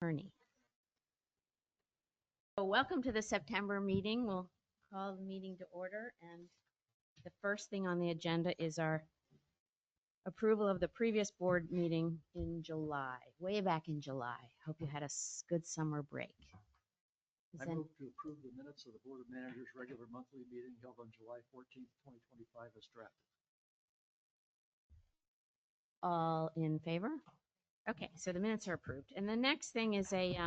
Ernie. So welcome to the September meeting. We'll call the meeting to order, and the first thing on the agenda is our approval of the previous board meeting in July, way back in July. Hope you had a good summer break. I move to approve the minutes of the Board of Managers' regular monthly meeting held on July 14th, 2025 as drafted. All in favor? Okay, so the minutes are approved. And the next thing is a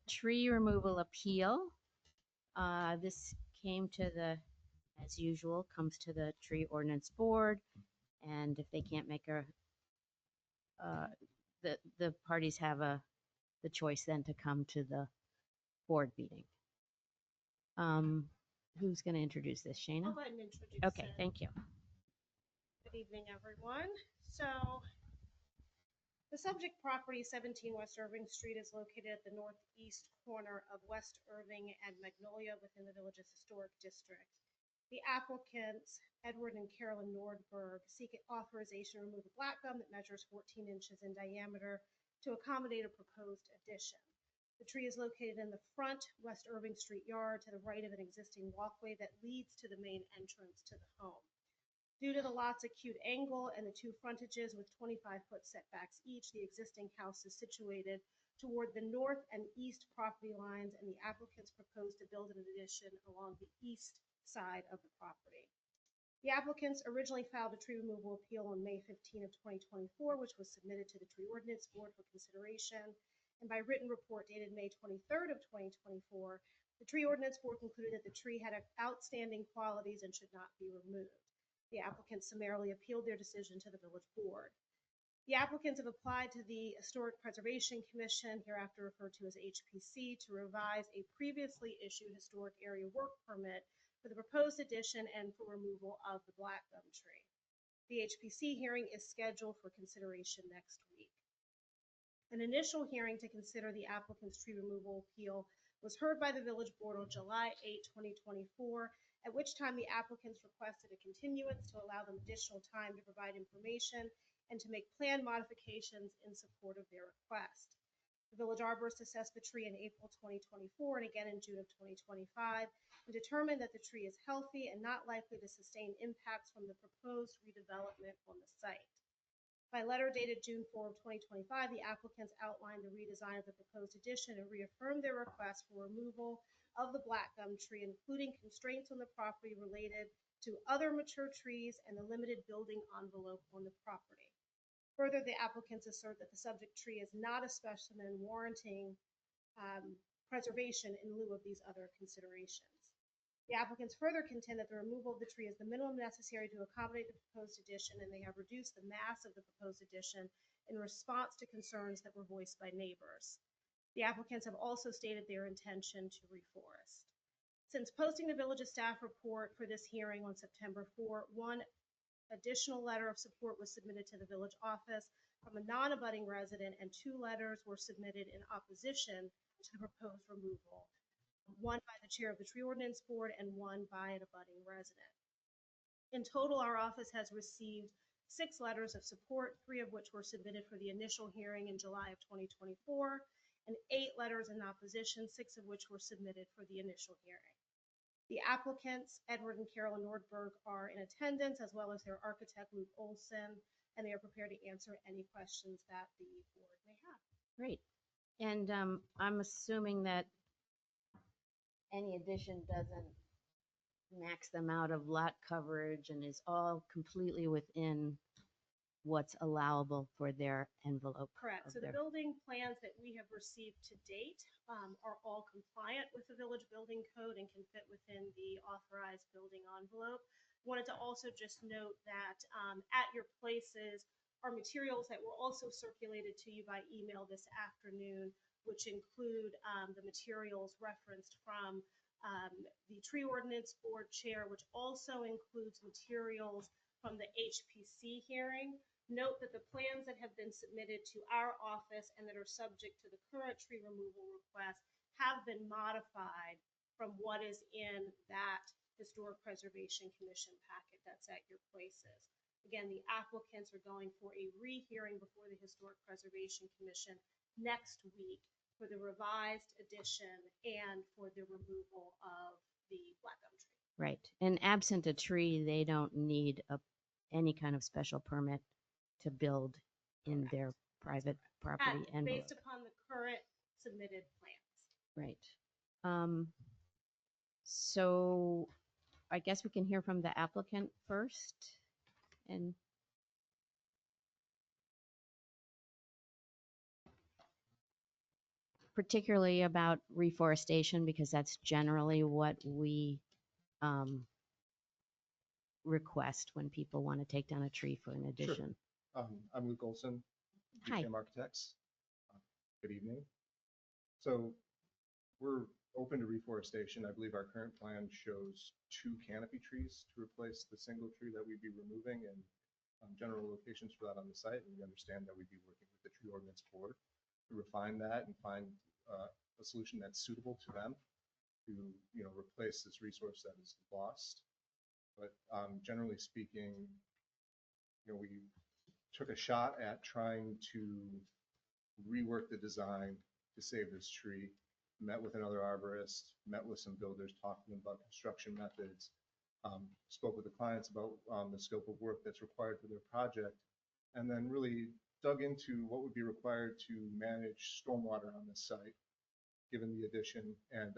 tree removal appeal. This came to as usual, comes to the tree ordinance board. And if they can't make the parties have the choice then to come to the board meeting. Who's going to introduce this, Shana? I'll go ahead and introduce Okay, it. thank you. Good evening, everyone. So, the subject property, 17 West Irving Street, is located at the northeast corner of West Irving and Magnolia within the village's historic district. The applicants, Edward and Carolyn Nordberg, seek authorization to remove a black gum that measures 14 inches in diameter to accommodate a proposed addition. The tree is located in the front West Irving Street yard to the right of an existing walkway that leads to the main entrance to the home. Due to the lot's acute angle and the two frontages with 25-foot setbacks each, the existing house is situated toward the north and east property lines, and the applicants propose to build an addition along the east side of the property. The applicants originally filed a tree removal appeal on May 15 of 2024, which was submitted to the Tree Ordinance Board for consideration. And by written report dated May 23rd of 2024, the Tree Ordinance Board concluded that the tree had outstanding qualities and should not be removed. The applicants summarily appealed their decision to the village board. The applicants have applied to the Historic Preservation Commission, hereafter referred to as HPC, to revise a previously issued historic area work permit for the proposed addition and for removal of the black gum tree. The HPC hearing is scheduled for consideration next week. An initial hearing to consider the applicant's tree removal appeal was heard by the village board on July 8, 2024, at which time the applicants requested a continuance to allow them additional time to provide information and to make plan modifications in support of their request. The village arborist assessed the tree in April 2024 and again in June of 2025 and determined that the tree is healthy and not likely to sustain impacts from the proposed redevelopment on the site. By letter dated June 4 of 2025, the applicants outlined the redesign of the proposed addition and reaffirmed their request for removal of the black gum tree, including constraints on the property related to other mature trees and the limited building envelope on the property. Further, the applicants assert that the subject tree is not a specimen warranting preservation in lieu of these other considerations. The applicants further contend that the removal of the tree is the minimum necessary to accommodate the proposed addition, and they have reduced the mass of the proposed addition in response to concerns that were voiced by neighbors. The applicants have also stated their intention to reforest. Since posting the village's staff report for this hearing on September 4, one additional letter of support was submitted to the village office from a non-abutting resident, and two letters were submitted in opposition to the proposed removal, one by the chair of the Tree Ordinance Board and one by an abutting resident. In total, our office has received 6 letters of support, 3 of which were submitted for the initial hearing in July of 2024, and 8 letters in opposition, 6 of which were submitted for the initial hearing. The applicants, Edward and Carolyn Nordberg, are in attendance, as well as their architect, Luke Olson, and they are prepared to answer any questions that the board may have. Great. And I'm assuming that any addition doesn't max them out of lot coverage and is all completely within what's allowable for their envelope. Correct. So the building plans that we have received to date are all compliant with the village building code and can fit within the authorized building envelope. Wanted to also just note that at your places are materials that were also circulated to you by email this afternoon, which include the materials referenced from the Tree Ordinance Board chair, which also includes materials from the HPC hearing. Note that the plans that have been submitted to our office and that are subject to the current tree removal request have been modified from what is in that Historic Preservation Commission packet that's at your places. Again, the applicants are going for a rehearing before the Historic Preservation Commission next week for the revised addition and for the removal of the black gum tree. Right. And absent a tree, they don't need any kind of special permit to build in their private property envelope. Based upon the current submitted plans. Right. So I guess we can hear from the applicant first. And particularly about reforestation, because that's generally what we request when people want to take down a tree for an addition. I'm Luke Olson, Hi. GKM Architects. Good evening. So we're open to reforestation. I believe our current plan shows 2 canopy trees to replace the single tree that we'd be removing, and general locations for that on the site. And we understand that we'd be working with the tree ordinance board to refine that and find a solution that's suitable to them to, replace this resource that is lost. But generally speaking, we took a shot at trying to rework the design to save this tree, met with another arborist, met with some builders, talked to them about construction methods, spoke with the clients about the scope of work that's required for their project, and then really dug into what would be required to manage stormwater on this site, given the addition, and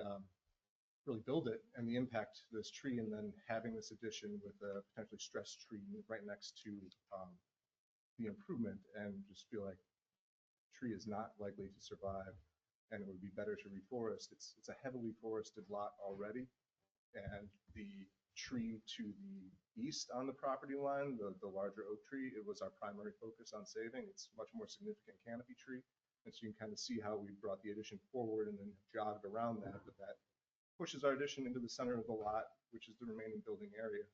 really build it and the impact to this tree, and then having this addition with a potentially stressed tree right next to the improvement, and just feel like the tree is not likely to survive and it would be better to reforest. It's a heavily forested lot already, and the tree to the east on the property line, the larger oak tree, it was our primary focus on saving. It's much more significant canopy tree, and so you can kind of see how we brought the addition forward and then jogged around that, but that pushes our addition into the center of the lot, which is the remaining building area.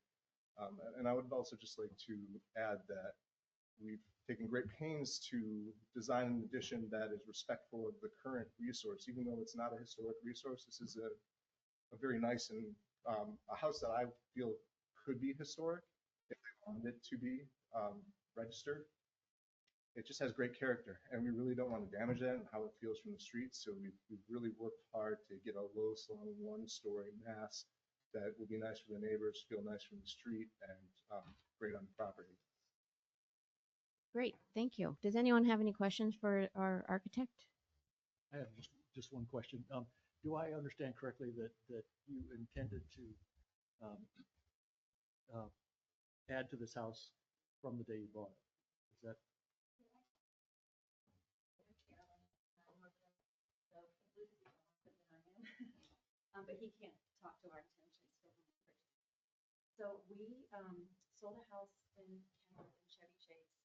And I would also just like to add that we've taken great pains to design an addition that is respectful of the current resource. Even though it's not a historic resource, this is a very nice and a house that I feel could be historic if we wanted it to be registered. It just has great character, and we really don't want to damage that and how it feels from the street. So we've really worked hard to get a low-slung 1-story mass that will be nice for the neighbors, feel nice from the street, and great on the property. Great, thank you. Does anyone have any questions for our architect? I have just one question. Do I understand correctly that you intended to add to this house from the day you bought it? Is that? But he can't talk to our intentions for home purchase. So we sold a house in Kenwood in Chevy Chase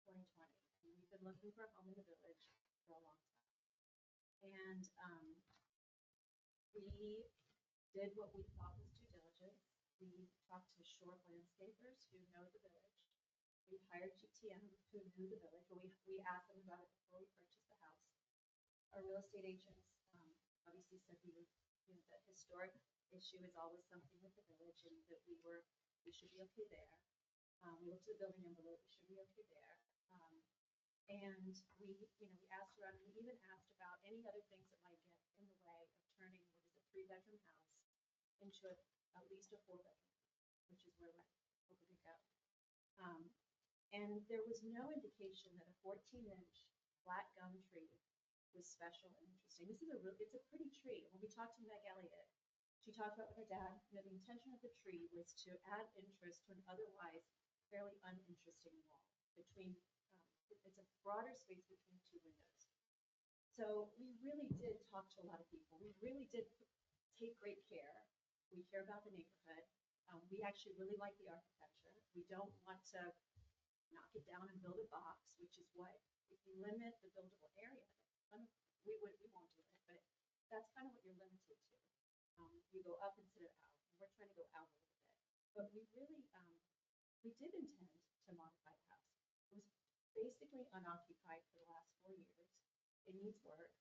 2020. And we've been looking for a home in the village for a long time. And we did what we thought was due diligence. We talked to short landscapers who know the village. We hired GTM who knew the village, but we asked them about it before we purchased the house. Our real estate agents obviously said the historic issue is always something with the village, and that we should be okay there. We looked at the building envelope, we should be okay there. And we asked around, and we even asked about any other things that might get in the way of turning what is a 3-bedroom house into at least a 4-bedroom, which is where we're hoping to go. And there was no indication that a 14-inch black gum tree was special and interesting. It's a pretty tree. When we talked to Meg Elliott, she talked about with her dad, the intention of the tree was to add interest to an otherwise fairly uninteresting wall between, it's a broader space between 2 windows. So we really did talk to a lot of people. We really did take great care. We care about the neighborhood. We actually really like the architecture. We don't want to knock it down and build a box, which is what, if you limit the buildable area, we won't do it, but that's kind of what you're limited to. You go up instead of out. We're trying to go out a little bit, but we really, we did intend to modify the house. It was basically unoccupied for the last 4 years. It needs work,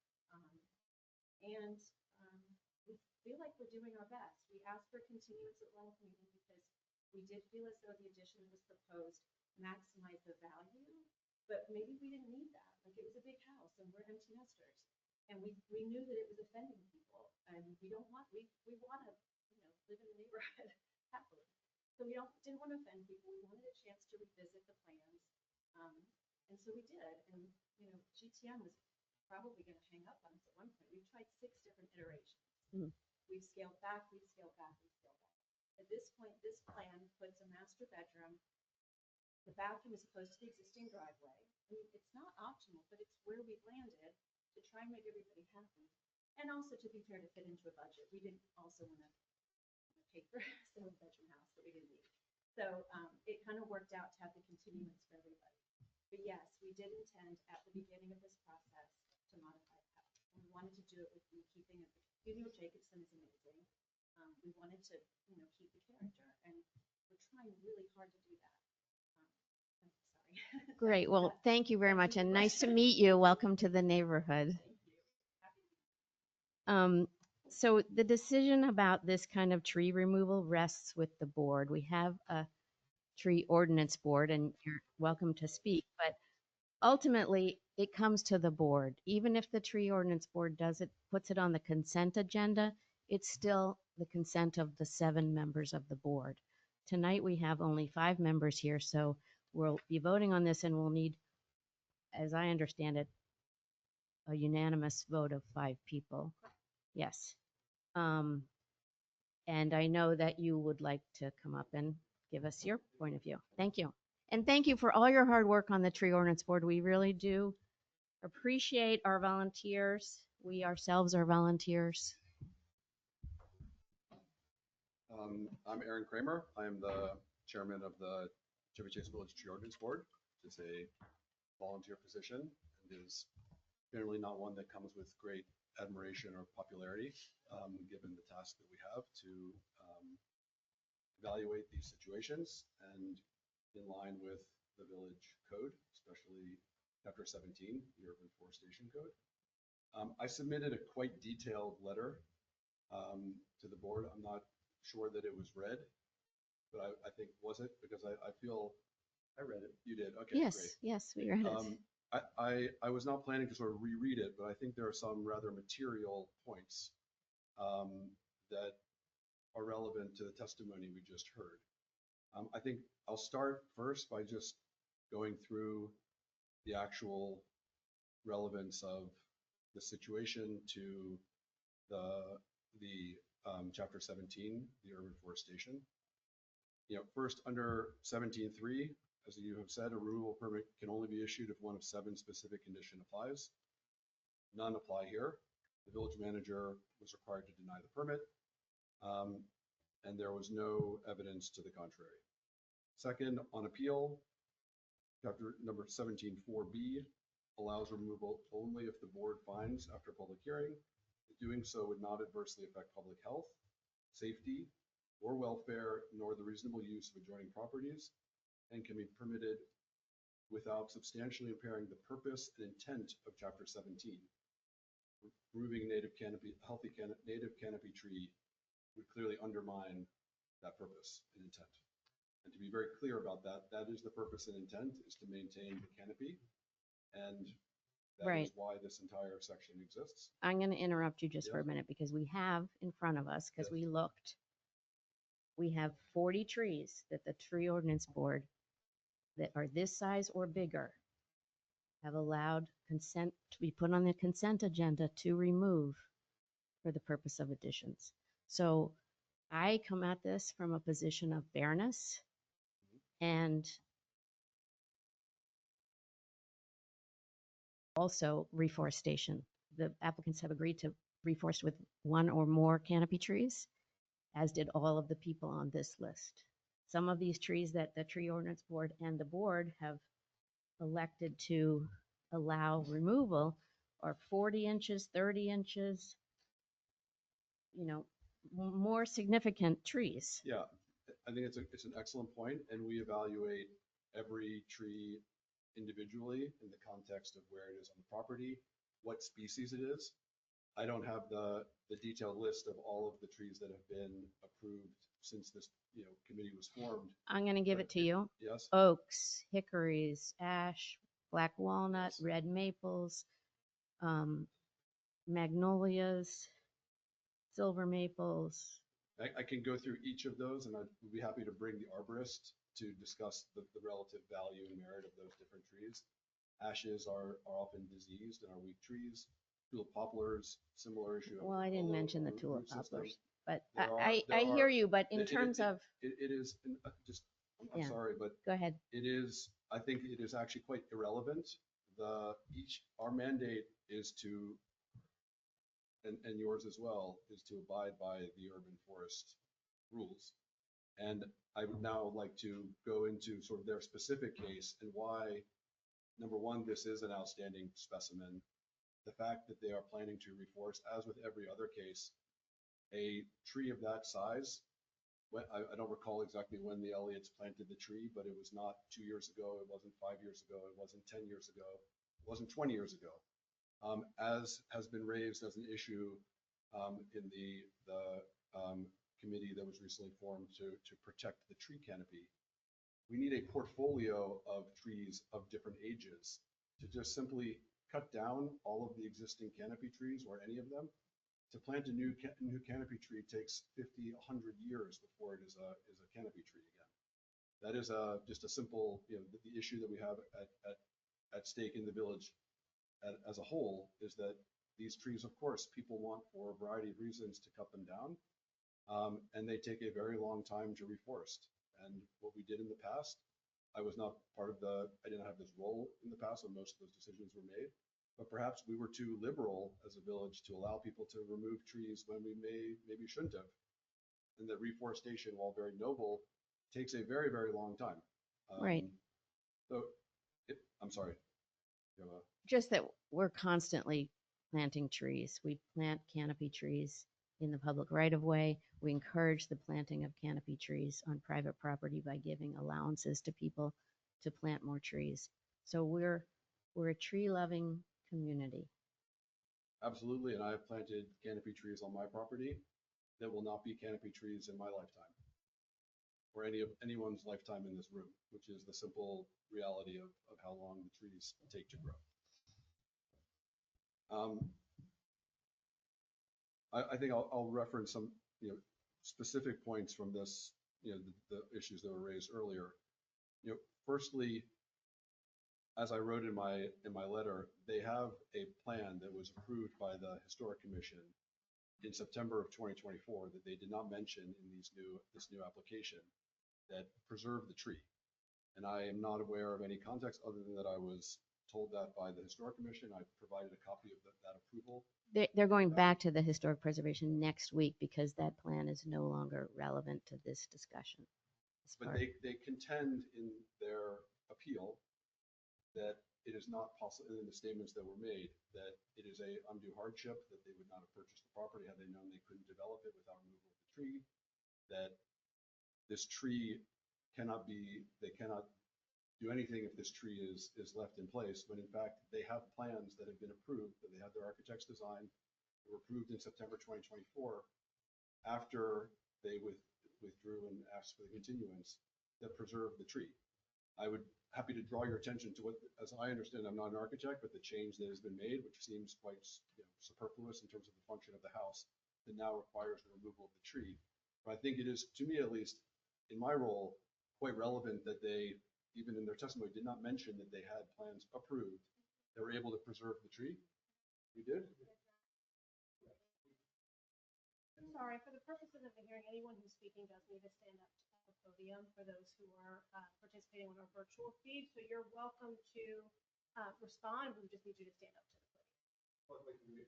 and we feel like we're doing our best. We asked for continuance at last meeting because we did feel as though the addition was proposed maximize the value, but maybe we didn't need that. Like, it was a big house and we're empty nesters. And we knew that it was offending people, and we want to, live in the neighborhood happily. So we didn't want to offend people. We wanted a chance to revisit the plans. And so we did. And, GTM was probably going to hang up on us at one point. We've tried 6 different iterations. Mm. We've scaled back, we've scaled back, we've scaled back. At this point, this plan puts a master bedroom. The bathroom is close to the existing driveway. I mean, it's not optimal, but it's where we've landed to try and make everybody happy. And also, to be fair, to fit into a budget. We didn't also want to pay for a 7-bedroom house that we didn't need. So it kind of worked out to have the continuance for everybody. But yes, we did intend at the beginning of this process to modify the house. And we wanted to do it with the keeping of Jacobson is amazing. We wanted to, keep the character, and we're trying really hard to do that. I'm sorry. Great. Well, thank you very That's much, your and nice to question. meet you. Welcome to the neighborhood. Thank you. Happy So the decision about this kind of tree removal rests with the board. We have a tree ordinance board, and you're welcome to speak, but ultimately it comes to the board. Even if the tree ordinance board puts it on the consent agenda, it's still the consent of the 7 members of the board. Tonight we have only 5 members here, so we'll be voting on this, and we'll need, as I understand it, a unanimous vote of 5 people. Yes. And I know that you would like to come up and give us your point of view. Thank you. And thank you for all your hard work on the tree ordinance board. We really do appreciate our volunteers. We ourselves are volunteers. I'm Aaron Kramer. I am the chairman of the Chevy Chase Village Tree Ordinance Board. It's a volunteer position and is generally not one that comes with great admiration or popularity, given the task that we have to evaluate these situations and in line with the village code, especially Chapter 17, the Urban Forestation Code. I submitted a quite detailed letter to the board. I'm not sure that it was read, but I think, was it? Because I feel. I read it. You did? Okay, Yes, great. yes, we read it. I was not planning to sort of reread it, but I think there are some rather material points that are relevant to the testimony we just heard. I think I'll start first by just going through the actual relevance of the situation to the Chapter 17, the urban forestation. First, under 17.3, as you have said, a removal permit can only be issued if one of 7 specific conditions applies. None apply here. The village manager was required to deny the permit, and there was no evidence to the contrary. Second, on appeal, chapter number 17.4b allows removal only if the board finds, after public hearing, that doing so would not adversely affect public health, safety, or welfare, nor the reasonable use of adjoining properties, and can be permitted without substantially impairing the purpose and intent of Chapter 17. Removing healthy native canopy tree would clearly undermine that purpose and intent. And to be very clear about that, that is the purpose and intent, is to maintain the canopy. And that Right. is why this entire section exists. I'm going to interrupt you just for a Yes. minute because we have in front of us, because Yes. we looked, we have 40 trees that the tree ordinance board that are this size or bigger have allowed consent to be put on the consent agenda to remove for the purpose of additions. So I come at this from a position of fairness and also reforestation. The applicants have agreed to reforest with 1 or more canopy trees, as did all of the people on this list. Some of these trees that the tree ordinance board and the board have elected to allow removal are 40 inches, 30 inches, more significant trees. Yeah, I think it's an excellent point, and we evaluate every tree individually in the context of where it is on the property, what species it is. I don't have the detailed list of all of the trees that have been approved since this, committee was formed. I'm going to give it to you. Yes? Oaks, hickories, ash, black walnut, Yes. red maples, magnolias, silver maples. I can go through each of those, and I'd be happy to bring the arborist to discuss the relative value and merit of those different trees. Ashes are often diseased and are weak trees. Tulip poplars, similar issue. Well, I didn't although mention the root tulip system. poplars, but There are- I there hear are- you, but in it- terms of, It is, I'm Yeah. sorry, but go ahead. I think it is actually quite irrelevant. Our mandate is to, and yours as well, is to abide by the urban forest rules. And I would now like to go into sort of their specific case and why, number one, this is an outstanding specimen. The fact that they are planning to reforest, as with every other case, a tree of that size. I don't recall exactly when the Elliots planted the tree, but it was not 2 years ago. It wasn't 5 years ago. It wasn't 10 years ago. It wasn't 20 years ago. As has been raised as an issue in the committee that was recently formed to protect the tree canopy, we need a portfolio of trees of different ages to just simply cut down all of the existing canopy trees or any of them. To plant a new canopy tree takes 50, 100 years before it is a canopy tree again. That is just a simple, the issue that we have at stake in the village as a whole is that these trees, of course, people want for a variety of reasons to cut them down, and they take a very long time to reforest. And what we did in the past, I didn't have this role in the past when most of those decisions were made. But perhaps we were too liberal as a village to allow people to remove trees when we maybe shouldn't have. And that reforestation, while very noble, takes a very, very long time. Right. So, I'm sorry. Just that we're constantly planting trees. We plant canopy trees in the public right of way. We encourage the planting of canopy trees on private property by giving allowances to people to plant more trees. So we're a tree loving community. Absolutely, and I have planted canopy trees on my property that will not be canopy trees in my lifetime, or anyone's lifetime in this room, which is the simple reality of how long the trees take to grow. I think I'll reference some specific points from this, the issues that were raised earlier. Firstly, as I wrote in my letter, they have a plan that was approved by the Historic Commission in September of 2024 that they did not mention in this new application that preserved the tree. And I am not aware of any context other than that I was told that by the Historic Commission. I provided a copy of that approval. They're going back to the historic preservation next week because that plan is no longer relevant to this discussion. But they contend in their appeal that it is not possible, in the statements that were made, that it is a undue hardship, that they would not have purchased the property had they known they couldn't develop it without removal of the tree, that this tree they cannot do anything if this tree is left in place, when in fact they have plans that have been approved, that they had their architect's design, that were approved in September 2024, after they withdrew and asked for the continuance, that preserved the tree. I would happy to draw your attention to what, as I understand, I'm not an architect, but the change that has been made, which seems quite superfluous in terms of the function of the house, that now requires the removal of the tree. But I think it is, to me at least, in my role, quite relevant that they, even in their testimony, did not mention that they had plans approved that were able to preserve the tree. We did? I'm sorry, for the purposes of the hearing, anyone who's speaking does need to stand up at the podium for those who are participating on our virtual feed. So you're welcome to respond. We just need you to stand up to the podium.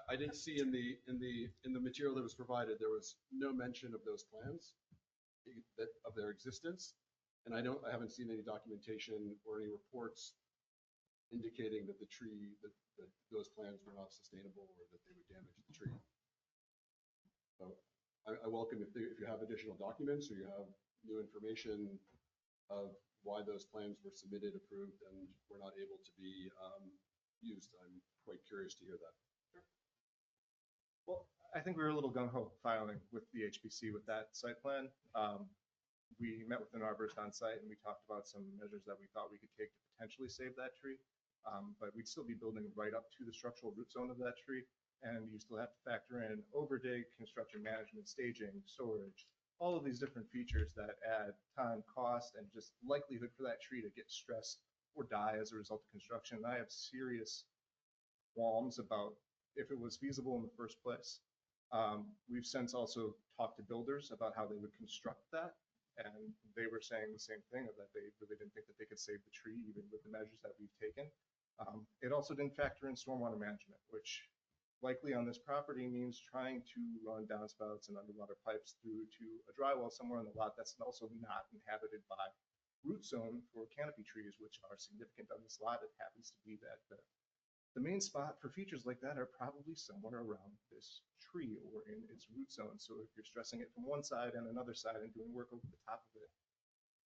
I didn't see in the material that was provided, there was no mention of those plans, of their existence. And I haven't seen any documentation or any reports indicating that that those plans were not sustainable or that they would damage the tree. So I welcome if you have additional documents or you have new information of why those plans were submitted, approved, and were not able to be used. I'm quite curious to hear that. Well, I think we were a little gung-ho filing with the HPC with that site plan. We met with an arborist on site and we talked about some measures that we thought we could take to potentially save that tree. But we'd still be building right up to the structural root zone of that tree. And you still have to factor in overdig, construction management, staging, storage, all of these different features that add time, cost, and just likelihood for that tree to get stressed or die as a result of construction. And I have serious qualms about if it was feasible in the first place. We've since also talked to builders about how they would construct that, and they were saying the same thing, that they really didn't think that they could save the tree even with the measures that we've taken. It also didn't factor in stormwater management, which likely on this property means trying to run downspouts and underwater pipes through to a dry well somewhere on the lot that's also not inhabited by root zone for canopy trees, which are significant on this lot. It happens to be that the main spot for features like that are probably somewhere around this tree or in its root zone. So if you're stressing it from one side and another side and doing work over the top of it,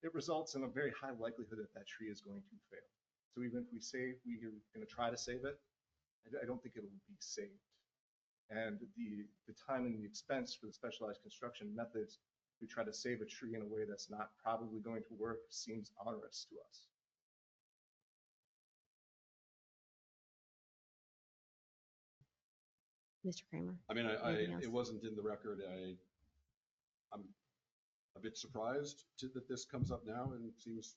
it results in a very high likelihood that that tree is going to fail. So even if we're going to try to save it, I don't think it'll be saved. And the time and the expense for the specialized construction methods to try to save a tree in a way that's not probably going to work seems onerous to us. Mr. Kramer? I mean, Anything else? it wasn't in the record. I'm a bit surprised that this comes up now and seems,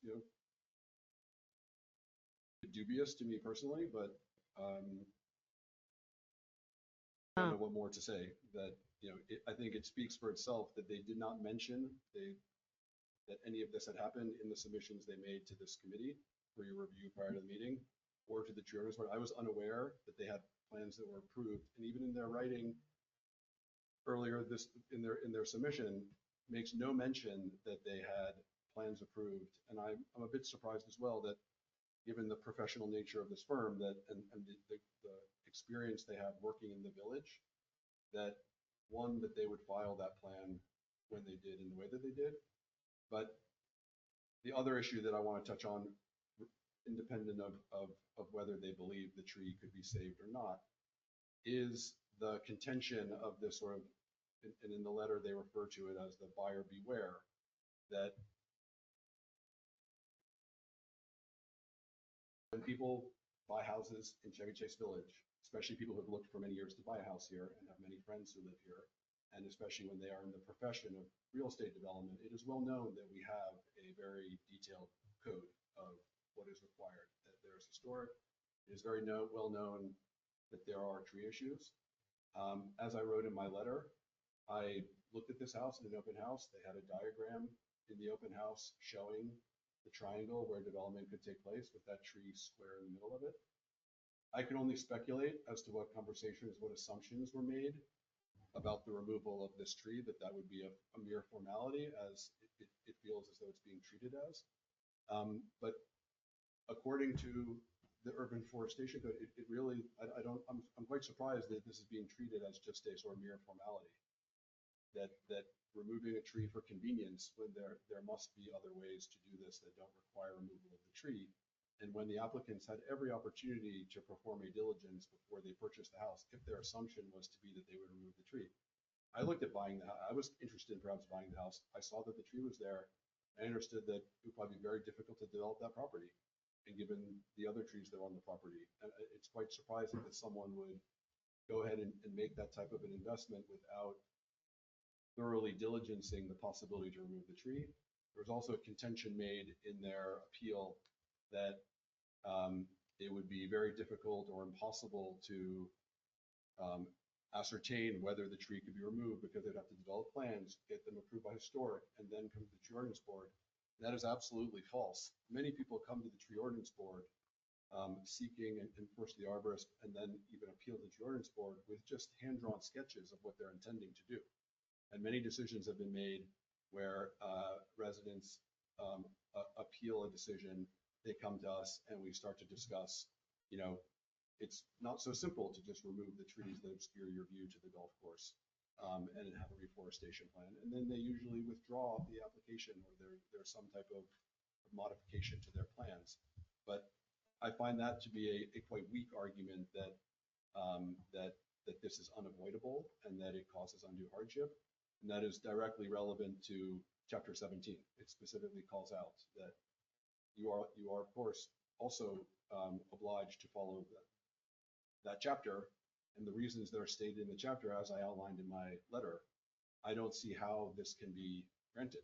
dubious to me personally, but I don't know what more to say. That, I think it speaks for itself that they did not mention that any of this had happened in the submissions they made to this committee for your review prior to the meeting or to the Tree Owners Board. I was unaware that they had plans that were approved, and even in their writing earlier in their submission makes no mention that they had plans approved. And I'm a bit surprised as well that, given the professional nature of this firm, that and the experience they have working in the village, that they would file that plan when they did in the way that they did. But the other issue that I want to touch on, independent of whether they believe the tree could be saved or not, is the contention of this sort of, and in the letter they refer to it as the buyer beware, that when people buy houses in Chevy Chase Village, especially people who have looked for many years to buy a house here and have many friends who live here, and especially when they are in the profession of real estate development, it is well known that we have a very detailed code of what is required. That there's historic, it is very well known that there are tree issues. As I wrote in my letter, I looked at this house in an open house. They had a diagram in the open house showing the triangle where development could take place with that tree square in the middle of it. I can only speculate as to what conversations, what assumptions were made about the removal of this tree, that would be a mere formality, as it feels as though it's being treated as. But according to the Urban Forestation Code, it really, I'm quite surprised that this is being treated as just a sort of mere formality. That removing a tree for convenience, when there must be other ways to do this that don't require removal of the tree. And when the applicants had every opportunity to perform a diligence before they purchased the house, if their assumption was to be that they would remove the tree. I looked at buying the house. I was interested in perhaps buying the house. I saw that the tree was there. I understood that it would probably be very difficult to develop that property, and given the other trees that are on the property. And it's quite surprising that someone would go ahead and make that type of an investment without thoroughly diligencing the possibility to remove the tree. There was also a contention made in their appeal that it would be very difficult or impossible to ascertain whether the tree could be removed because they'd have to develop plans, get them approved by historic, and then come to the Tree Ordinance Board. And that is absolutely false. Many people come to the Tree Ordinance Board seeking and enforce the arborist, and then even appeal to the Tree Ordinance Board with just hand-drawn sketches of what they're intending to do. And many decisions have been made where residents appeal a decision, they come to us and we start to discuss, it's not so simple to just remove the trees that obscure your view to the golf course and have a reforestation plan. And then they usually withdraw the application, or there's some type of modification to their plans. But I find that to be a quite weak argument that that this is unavoidable and that it causes undue hardship. And that is directly relevant to Chapter 17. It specifically calls out that you are of course also obliged to follow that chapter, and the reasons that are stated in the chapter, as I outlined in my letter. I don't see how this can be granted.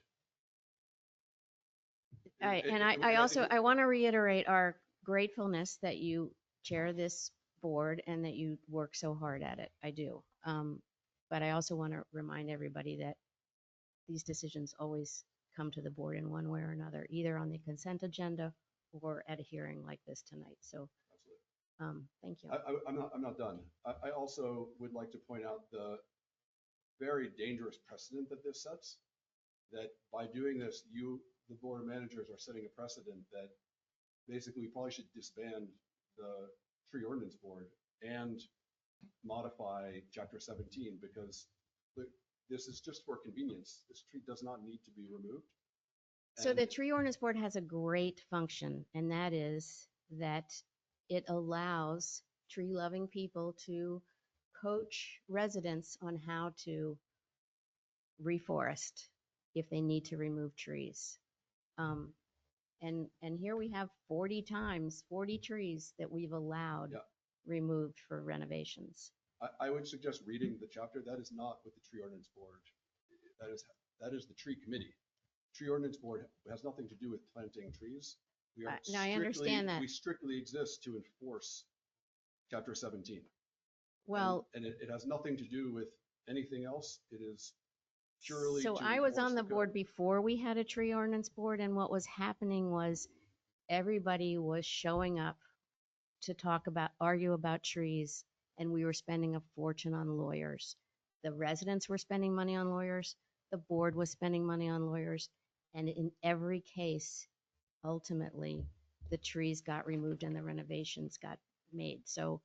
All right, and I want to reiterate our gratefulness that you chair this board and that you work so hard at it. I do. But I also want to remind everybody that these decisions always come to the board in one way or another, either on the consent agenda or at a hearing like this tonight. So, thank you. I'm not done. I also would like to point out the very dangerous precedent that this sets, that by doing this, the board of managers, are setting a precedent that basically we probably should disband the tree ordinance board and modify Chapter 17, because this is just for convenience. This tree does not need to be removed. So the tree ordinance board has a great function, and that is that it allows tree-loving people to coach residents on how to reforest if they need to remove trees. And here we have 40 trees that we've allowed removed for renovations. I would suggest reading the chapter. That is not what the tree ordinance board, that is the tree committee. Tree ordinance board has nothing to do with planting trees. Now I understand that. We strictly exist to enforce Chapter 17. Well, and it has nothing to do with anything else. It is purely. So I was on the board before we had a tree ordinance board, and what was happening was everybody was showing up to argue about trees, and we were spending a fortune on lawyers. The residents were spending money on lawyers. The board was spending money on lawyers. And in every case, ultimately, the trees got removed and the renovations got made. So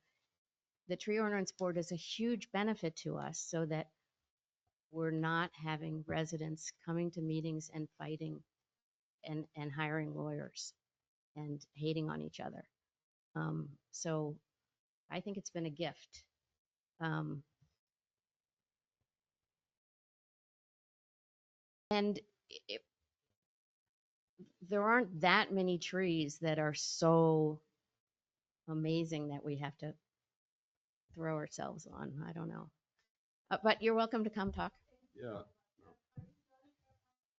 the tree ordinance board is a huge benefit to us, so that we're not having residents coming to meetings and fighting and hiring lawyers and hating on each other. So I think it's been a gift. And there aren't that many trees that are so amazing that we have to throw ourselves on. I don't know. But you're welcome to come talk. Yeah.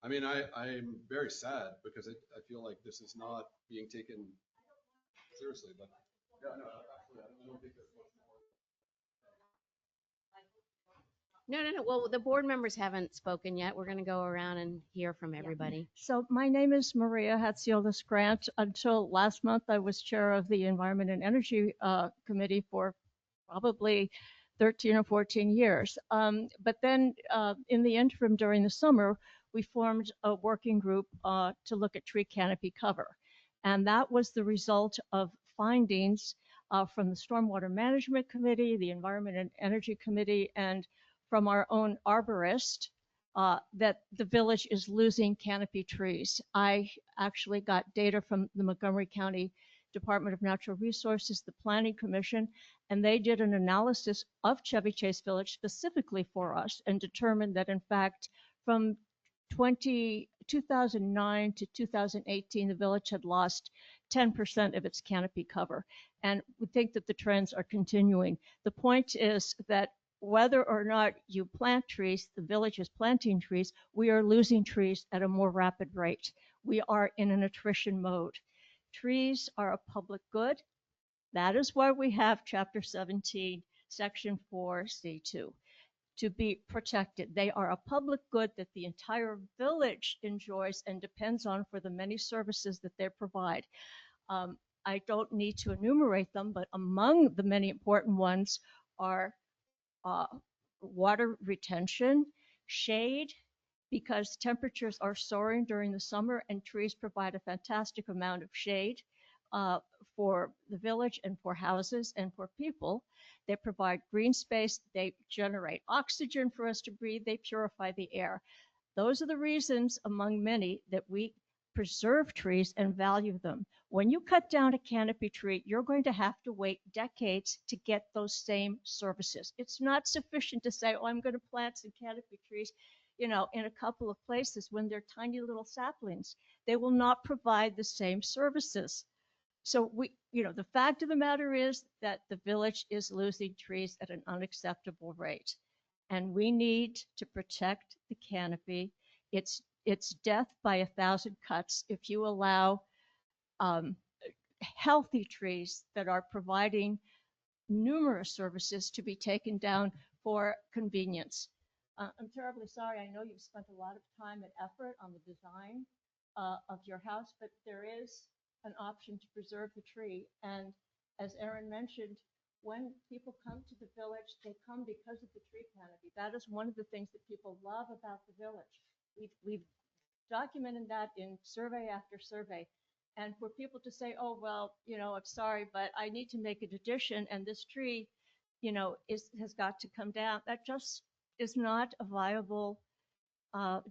I mean, I'm very sad because I feel like this is not being taken seriously, but yeah, no, actually, I don't think there's much more. No. Well, the board members haven't spoken yet. We're going to go around and hear from everybody. So my name is Maria Hatziolis Grant. Until last month, I was chair of the Environment and Energy Committee for probably 13 or 14 years. But then in the interim during the summer, we formed a working group to look at tree canopy cover. And that was the result of findings from the Stormwater Management Committee, the Environment and Energy Committee, and from our own arborist, that the village is losing canopy trees. I actually got data from the Montgomery County Department of Natural Resources, the Planning Commission, and they did an analysis of Chevy Chase Village specifically for us and determined that, in fact, from 2009 to 2018, the village had lost 10% of its canopy cover. And we think that the trends are continuing. The point is that whether or not you plant trees, the village is planting trees, we are losing trees at a more rapid rate. We are in an attrition mode. Trees are a public good. That is why we have Chapter 17, Section 4C2, to be protected. They are a public good that the entire village enjoys and depends on for the many services that they provide. I don't need to enumerate them, but among the many important ones are water retention, shade, because temperatures are soaring during the summer and trees provide a fantastic amount of shade for the village and for houses and for people. They provide green space, they generate oxygen for us to breathe, they purify the air. Those are the reasons, among many, that we preserve trees and value them. When you cut down a canopy tree, you're going to have to wait decades to get those same services. It's not sufficient to say, oh, I'm going to plant some canopy trees, in a couple of places when they're tiny little saplings. They will not provide the same services. So the fact of the matter is that the village is losing trees at an unacceptable rate. And we need to protect the canopy. It's death by 1,000 cuts if you allow healthy trees that are providing numerous services to be taken down for convenience. I'm terribly sorry. I know you've spent a lot of time and effort on the design of your house, but there is an option to preserve the tree. And as Erin mentioned, when people come to the village, they come because of the tree canopy. That is one of the things that people love about the village. We've documented that in survey after survey. And for people to say, oh, well, I'm sorry, but I need to make an addition and this tree, has got to come down, that just is not a viable,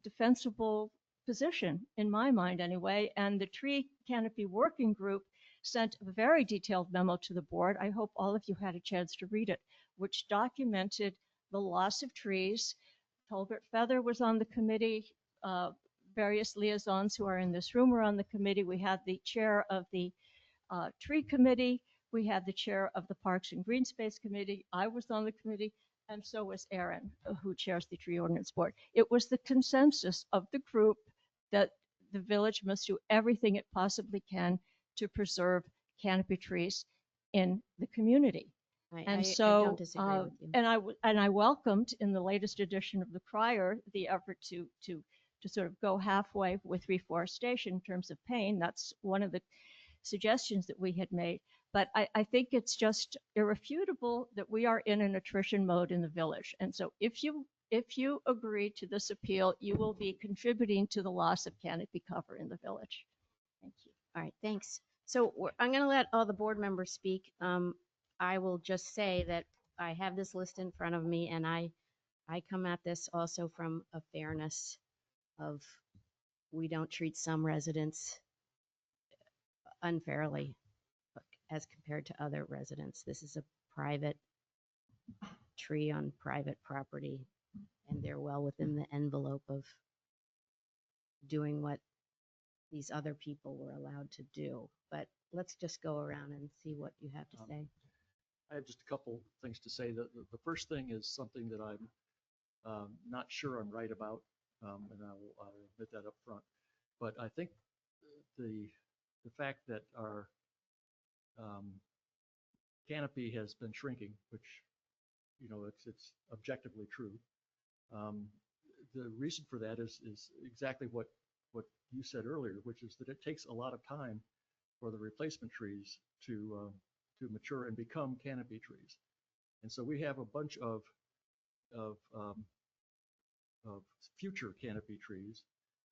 defensible position in my mind anyway. And the tree canopy working group sent a very detailed memo to the board. I hope all of you had a chance to read it, which documented the loss of trees. Tolbert Feather was on the committee. Various liaisons who are in this room were on the committee. We had the chair of the tree committee. We had the chair of the Parks and Green Space Committee. I was on the committee, and so was Erin, who chairs the Tree Ordinance Board. It was the consensus of the group that the village must do everything it possibly can to preserve canopy trees in the community. I don't disagree with you. And I welcomed in the latest edition of the crier the effort to sort of go halfway with reforestation in terms of pain. That's one of the suggestions that we had made. But I think it's just irrefutable that we are in an attrition mode in the village. And so if you agree to this appeal, you will be contributing to the loss of canopy cover in the village. Thank you. All right, thanks. So I'm going to let all the board members speak. I will just say that I have this list in front of me, and I come at this also from a fairness of we don't treat some residents unfairly as compared to other residents. This is a private tree on private property, and they're well within the envelope of doing what these other people were allowed to do. But let's just go around and see what you have to say. I have just a couple things to say. The first thing is something that I'm not sure I'm right about, and I'll admit that up front. But I think the fact that our canopy has been shrinking, which it's objectively true. The reason for that is exactly what you said earlier, which is that it takes a lot of time for the replacement trees to mature and become canopy trees. And so we have a bunch of future canopy trees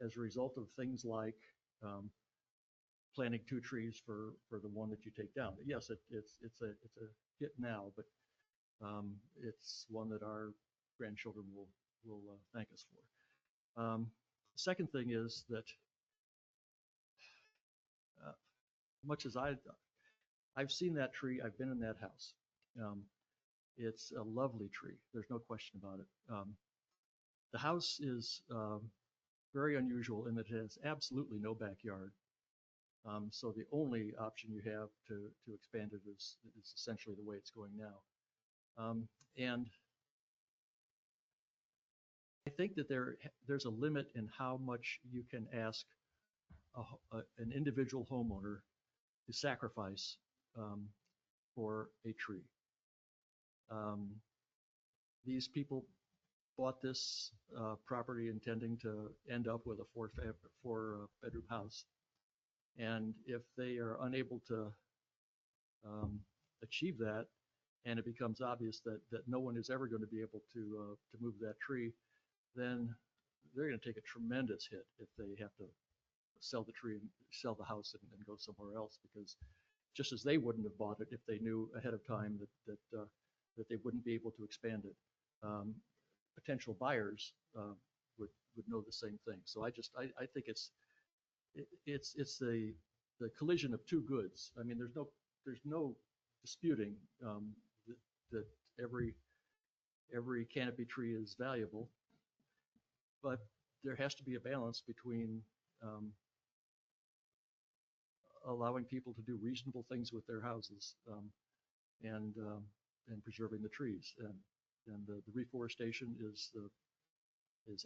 as a result of things like planting 2 trees for the one that you take down. Yes, it's a hit now, but it's one that our grandchildren will thank us for. Second thing is that much as I've seen that tree, I've been in that house. It's a lovely tree. There's no question about it. The house is very unusual in that it has absolutely no backyard. So the only option you have to expand it is essentially the way it's going now. And I think that there's a limit in how much you can ask an individual homeowner to sacrifice for a tree. These people bought this property intending to end up with a four-bedroom house. And if they are unable to achieve that, and it becomes obvious that no one is ever going to be able to move that tree, then they're going to take a tremendous hit if they have to sell the tree and sell the house and go somewhere else, because just as they wouldn't have bought it if they knew ahead of time that they wouldn't be able to expand it, potential buyers would know the same thing. So I think it's the the collision of two goods. I mean, there's no disputing that every canopy tree is valuable, but there has to be a balance between allowing people to do reasonable things with their houses and preserving the trees. And the reforestation is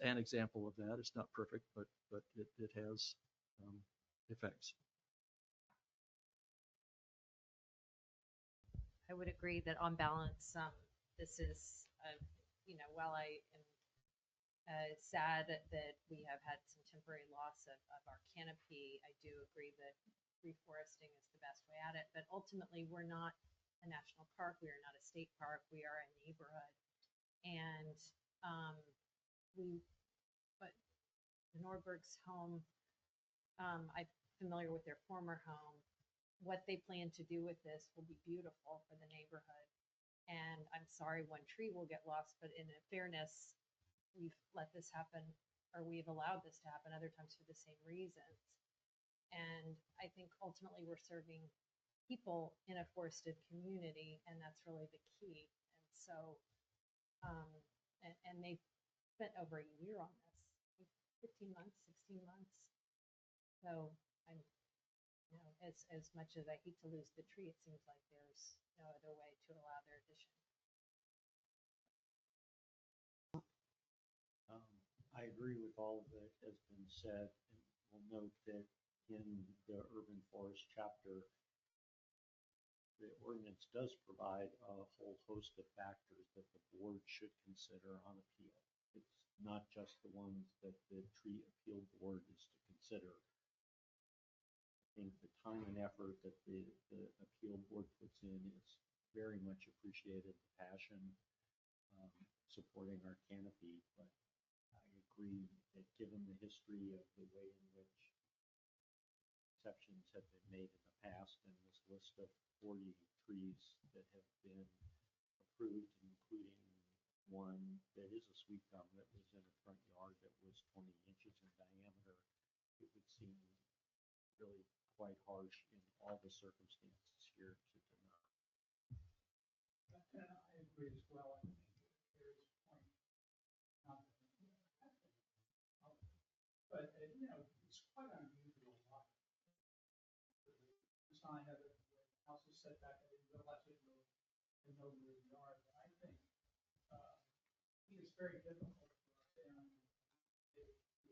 an example of that. It's not perfect, but it has effects. I would agree that on balance, this is, while I am sad that we have had some temporary loss of our canopy, I do agree that reforesting is the best way at it. But ultimately, we're not a national park. We are not a state park. We are a neighborhood. And but the Nordberg's home, I'm familiar with their former home. What they plan to do with this will be beautiful for the neighborhood. And I'm sorry one tree will get lost, but in fairness, we've let this happen, or we've allowed this to happen other times for the same reasons. And I think ultimately we're serving people in a forested community, and that's really the key. And so, and they've spent over a year on this, 15 months, 16 months. So I'm, as much as I hate to lose the tree, it seems like there's no other way to allow their addition. I agree with all of that has been said, and we'll note that in the urban forest chapter, the ordinance does provide a whole host of factors that the board should consider on appeal. It's not just the ones that the tree appeal board is to consider. I think the time and effort that the appeal board puts in is very much appreciated, the passion supporting our canopy, but I agree that given the history of the way in which exceptions have been made in the past and this list of 40 trees that have been approved, including one that is a sweet gum that was in a front yard that was 20 inches in diameter, it would seem really quite harsh in all the circumstances here to deny. I agree as well. I think there's point, but it's quite unusual. The sign of it, the house is set back, I didn't realize it in no rear yard. But I think it's very difficult for us to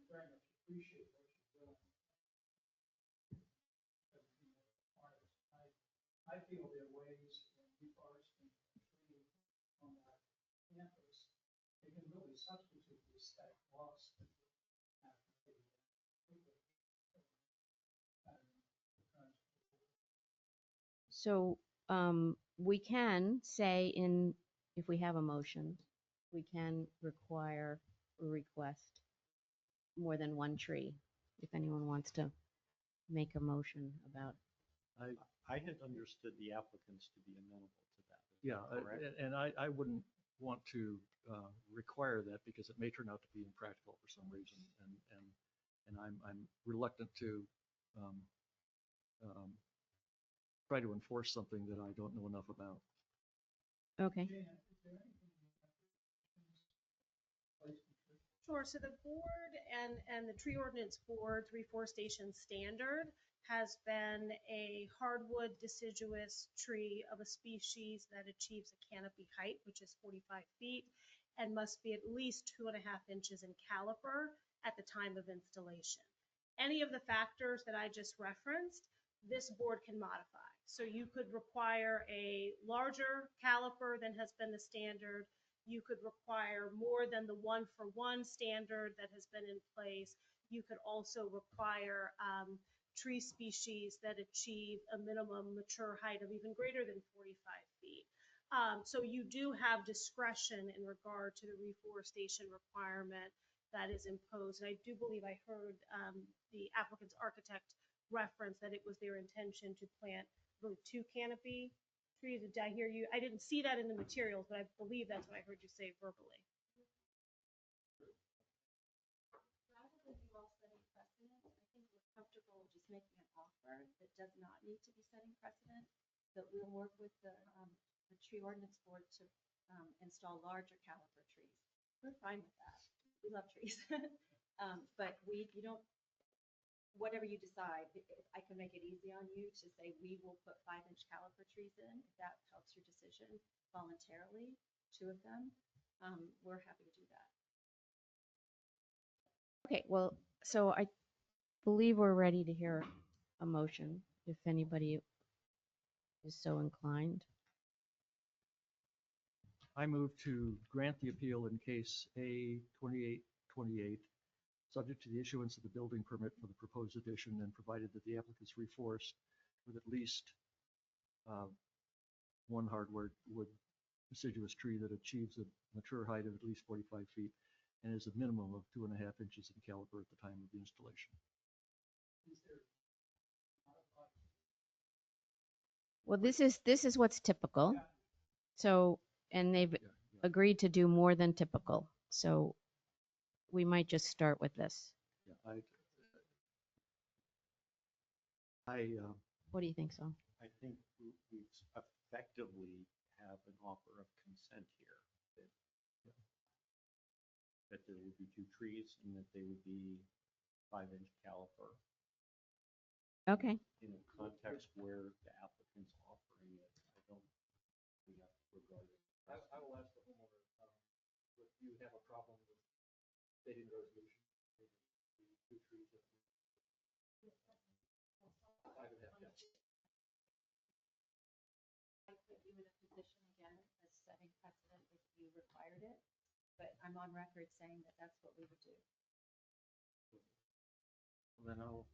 very much appreciate what you're doing. I feel there are ways in reforesting a tree on that campus, they can really substitute the aesthetic loss that we have to pay. So we can say if we have a motion, we can require or request more than one tree, if anyone wants to make a motion about. I had understood the applicants to be amenable to that. Yeah, correct? and I wouldn't want to require that because it may turn out to be impractical for some reason, and I'm reluctant to try to enforce something that I don't know enough about. Okay. Sure. So the board and the tree ordinance board's reforestation standard has been a hardwood deciduous tree of a species that achieves a canopy height, which is 45 feet, and must be at least 2.5 inches in caliper at the time of installation. Any of the factors that I just referenced, this board can modify. So you could require a larger caliper than has been the standard. You could require more than the 1-for-1 standard that has been in place. You could also require tree species that achieve a minimum mature height of even greater than 45 feet. So you do have discretion in regard to the reforestation requirement that is imposed. And I do believe I heard the applicant's architect reference that it was their intention to plant really 2 canopy trees. Did I hear you? I didn't see that in the materials, but I believe that's what I heard you say verbally. Rather than you all setting precedent, I think we're comfortable just making an offer that does not need to be setting precedent, but we'll work with the tree ordinance board to install larger caliber trees. We're fine with that. We love trees. But you don't, whatever you decide, I can make it easy on you to say we will put 5-inch caliper trees in. If that helps your decision voluntarily, 2 of them, we're happy to do that. Okay, well, so I believe we're ready to hear a motion, if anybody is so inclined. I move to grant the appeal in case A 2828, subject to the issuance of the building permit for the proposed addition and provided that the applicant's reforest with at least one hardwood deciduous tree that achieves a mature height of at least 45 feet and is a minimum of 2.5 inches in caliber at the time of the installation. Well, this is what's typical. So, and they've Yeah. agreed to do more than typical. So we might just start with this. Yeah, What do you think, so? I think we effectively have an offer of consent here. That there would be 2 trees and that they would be 5-inch caliper. Okay. In a context where the applicant's offering it, I don't, we have to regard it. I will ask the homeowner if you have a problem with stating the resolution. The 2 trees that I put you in a position again as setting precedent if you required it, but I'm on record saying that that's what we would do. Then I'll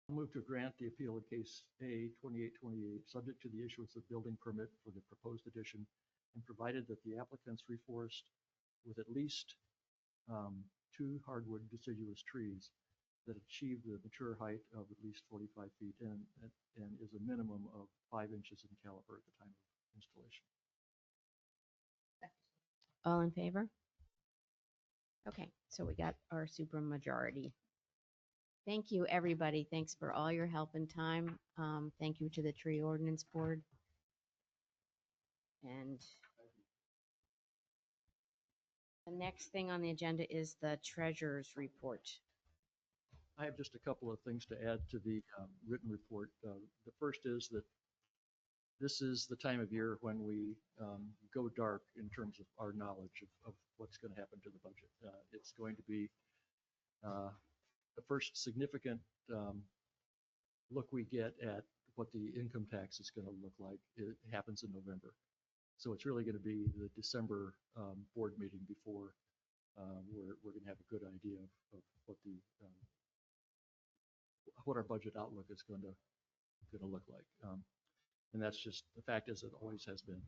move to grant the appeal in case A 2828, subject to the issuance of building permit for the proposed addition and provided that the applicant's reforest with at least 2 hardwood deciduous trees that achieve the mature height of at least 45 feet and is a minimum of 5 inches in caliber at the time of installation. All in favor? Okay, so we got our supermajority. Thank you, everybody. Thanks for all your help and time. Thank you to the Tree Ordinance Board. And the next thing on the agenda is the treasurer's report. I have just a couple of things to add to the written report. The first is that this is the time of year when we go dark in terms of our knowledge of what's going to happen to the budget. It's going to be the first significant look we get at what the income tax is going to look like. It happens in November. So it's really going to be the December board meeting before we're going to have a good idea of what our budget outlook is going to look like. And that's just the fact, as it always has been.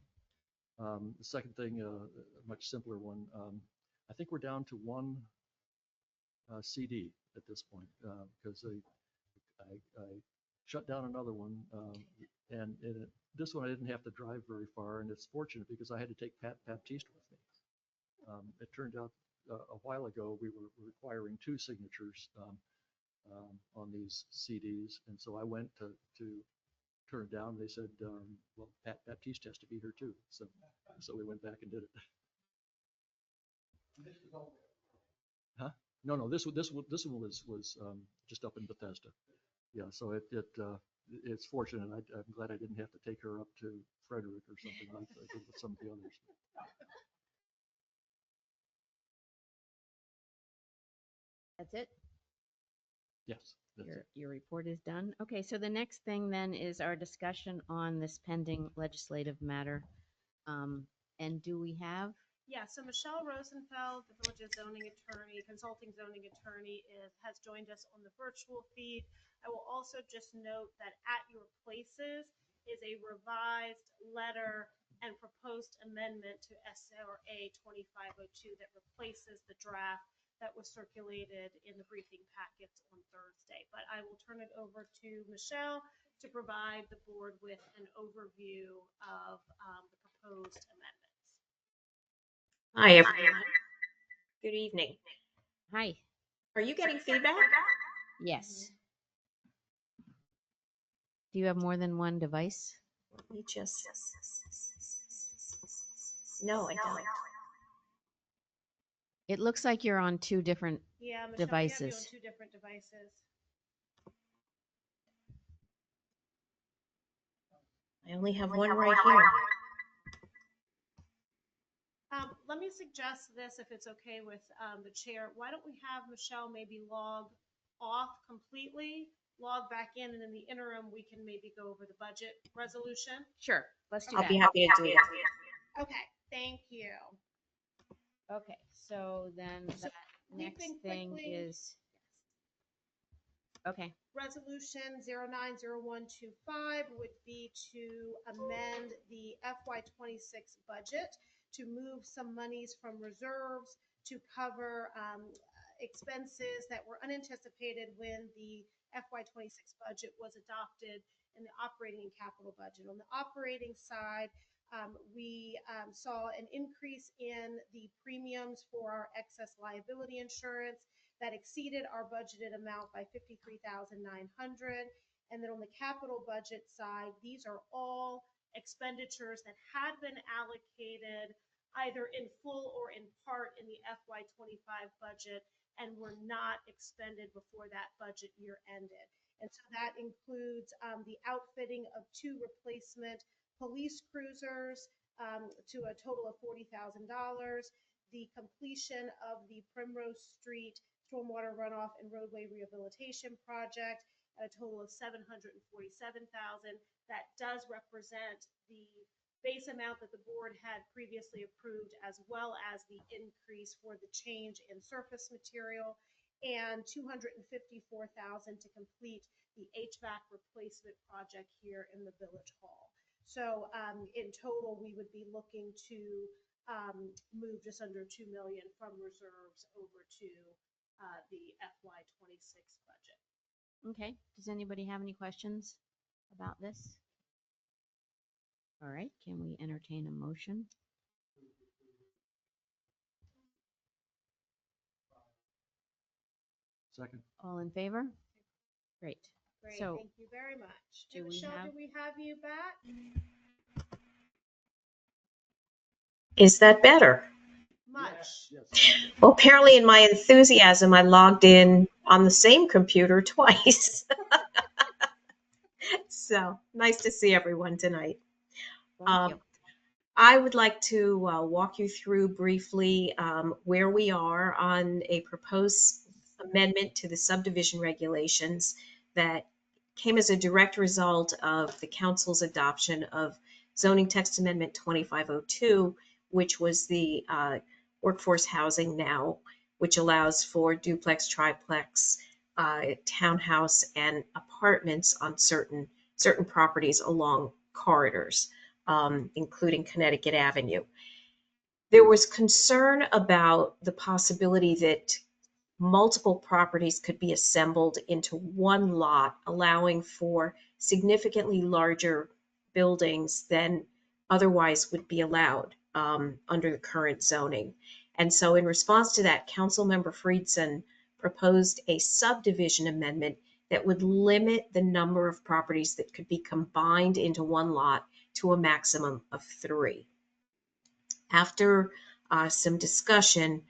The second thing, a much simpler one, I think we're down to 1 CD at this point because I shut down another one, and this one I didn't have to drive very far, and it's fortunate because I had to take Pat Baptiste with me. It turned out a while ago we were requiring 2 signatures on these CDs, and so I went to turn it down. They said, well, Pat Baptiste has to be here too, so we went back and did it. Huh? No, this one was just up in Bethesda. Yeah, so it's fortunate. I'm glad I didn't have to take her up to Frederick or something like I did with some of the others. That's it? Yes. That's it. Your report is done. Okay, so the next thing then is our discussion on this pending legislative matter. And do we have? Yeah, so Michelle Rosenfeld, the village's consulting zoning attorney, has joined us on the virtual feed. I will also just note that at your places is a revised letter and proposed amendment to SRA 2502 that replaces the draft that was circulated in the briefing packets on Thursday. But I will turn it over to Michelle to provide the board with an overview of the proposed amendments. Hi, everyone. Good evening. Hi. Are you getting feedback? Yes. Do you have more than one device? You just. No, I don't. It looks like you're on two different Yeah, Michelle, we have you on devices. 2 different devices. I only have one right here. Let me suggest this, if it's okay with the chair. Why don't we have Michelle maybe log off completely, log back in, and in the interim, we can maybe go over the budget resolution? Sure. Let's do I'll that. be happy to do that. Okay, thank you. Okay. So then So that next leaping thing quickly- is okay. Resolution 090125 would be to amend the FY26 budget to move some monies from reserves to cover expenses that were unanticipated when the FY26 budget was adopted in the operating and capital budget. On the operating side, we saw an increase in the premiums for our excess liability insurance that exceeded our budgeted amount by $53,900. And then on the capital budget side, these are all expenditures that had been allocated either in full or in part in the FY25 budget and were not expended before that budget year ended. And so that includes the outfitting of 2 replacement police cruisers to a total of $40,000, the completion of the Primrose Street stormwater runoff and roadway rehabilitation project at a total of $747,000. That does represent the base amount that the board had previously approved, as well as the increase for the change in surface material, and $254,000 to complete the HVAC replacement project here in the Village Hall. So in total, we would be looking to move just under $2 million from reserves over to the FY26 budget. Okay. Does anybody have any questions about this? All right. Can we entertain a motion? Second. All in favor? Great. Great, So, thank you very much. do And we Michelle, have- do we have you back? Is that better? Much. Yes. Well, apparently in my enthusiasm, I logged in on the same computer twice. So nice to see everyone tonight. Thank you. I would like to walk you through briefly where we are on a proposed amendment to the subdivision regulations that came as a direct result of the council's adoption of zoning text amendment 2502, which was the workforce housing now, which allows for duplex, triplex, townhouse, and apartments on certain properties along corridors, including Connecticut Avenue. There was concern about the possibility that multiple properties could be assembled into one lot, allowing for significantly larger buildings than otherwise would be allowed under the current zoning. And so in response to that, Councilmember Friedson proposed a subdivision amendment that would limit the number of properties that could be combined into one lot to a maximum of 3. After some discussion,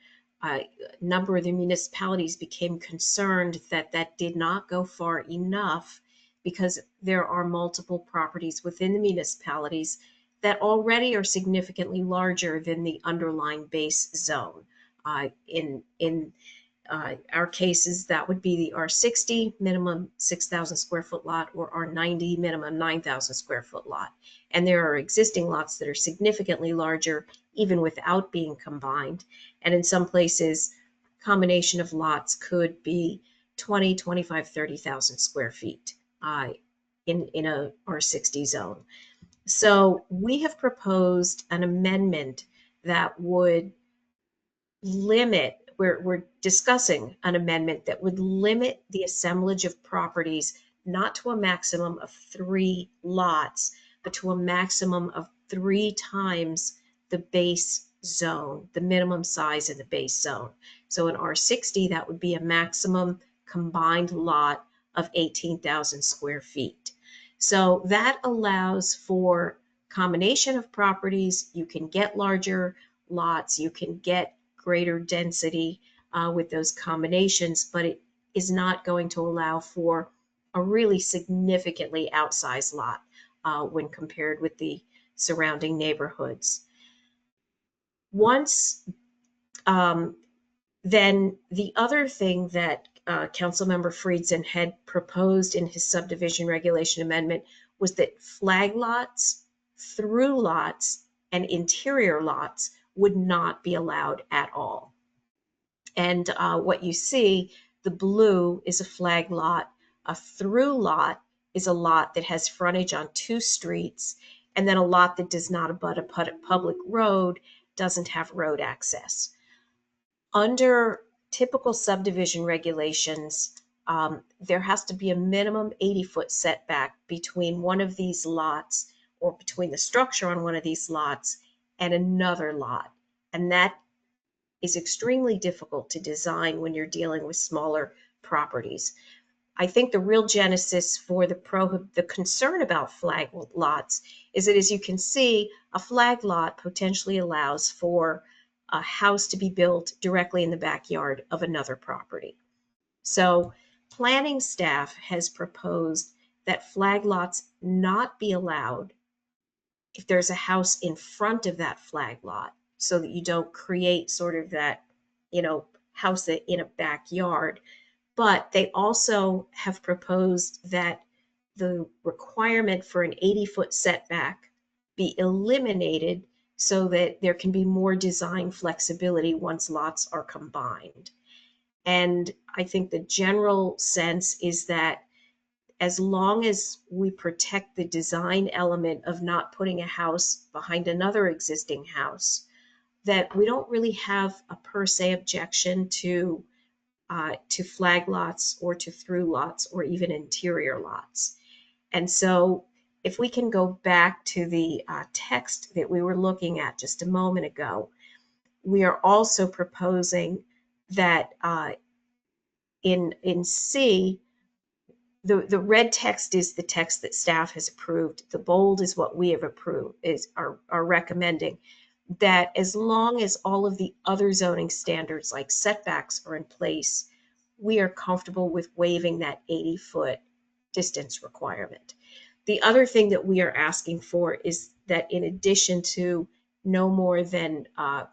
a number of the municipalities became concerned that that did not go far enough because there are multiple properties within the municipalities that already are significantly larger than the underlying base zone. In our cases, that would be the R60 minimum 6,000 square foot lot or R90 minimum 9,000 square foot lot. And there are existing lots that are significantly larger even without being combined. And in some places, combination of lots could be 20, 25, 30,000 square feet in a R60 zone. So we have proposed an amendment that would limit, we're discussing an amendment that would limit the assemblage of properties not to a maximum of 3 lots, but to a maximum of 3 times the base zone, the minimum size in the base zone. So in R60, that would be a maximum combined lot of 18,000 square feet. So that allows for combination of properties. You can get larger lots, you can get greater density with those combinations, but it is not going to allow for a really significantly outsized lot when compared with the surrounding neighborhoods. Once, then the other thing that Councilmember Friedson had proposed in his subdivision regulation amendment was that flag lots, through lots, and interior lots would not be allowed at all. And what you see, the blue is a flag lot. A through lot is a lot that has frontage on two streets, and then a lot that does not abut a public road, doesn't have road access. Under typical subdivision regulations, there has to be a minimum 80-foot setback between one of these lots or between the structure on one of these lots and another lot. And that is extremely difficult to design when you're dealing with smaller properties. I think the real genesis for the concern about flag lots is that, as you can see, a flag lot potentially allows for a house to be built directly in the backyard of another property. So planning staff has proposed that flag lots not be allowed if there's a house in front of that flag lot, so that you don't create sort of that, house in a backyard. But they also have proposed that the requirement for an 80-foot setback be eliminated so that there can be more design flexibility once lots are combined. And I think the general sense is that as long as we protect the design element of not putting a house behind another existing house, that we don't really have a per se objection to flag lots or to through lots or even interior lots. And so if we can go back to the text that we were looking at just a moment ago, we are also proposing that in C, the red text is the text that staff has approved. The bold is what we have approved, are recommending, that as long as all of the other zoning standards like setbacks are in place, we are comfortable with waiving that 80-foot distance requirement. The other thing that we are asking for is that in addition to no more than an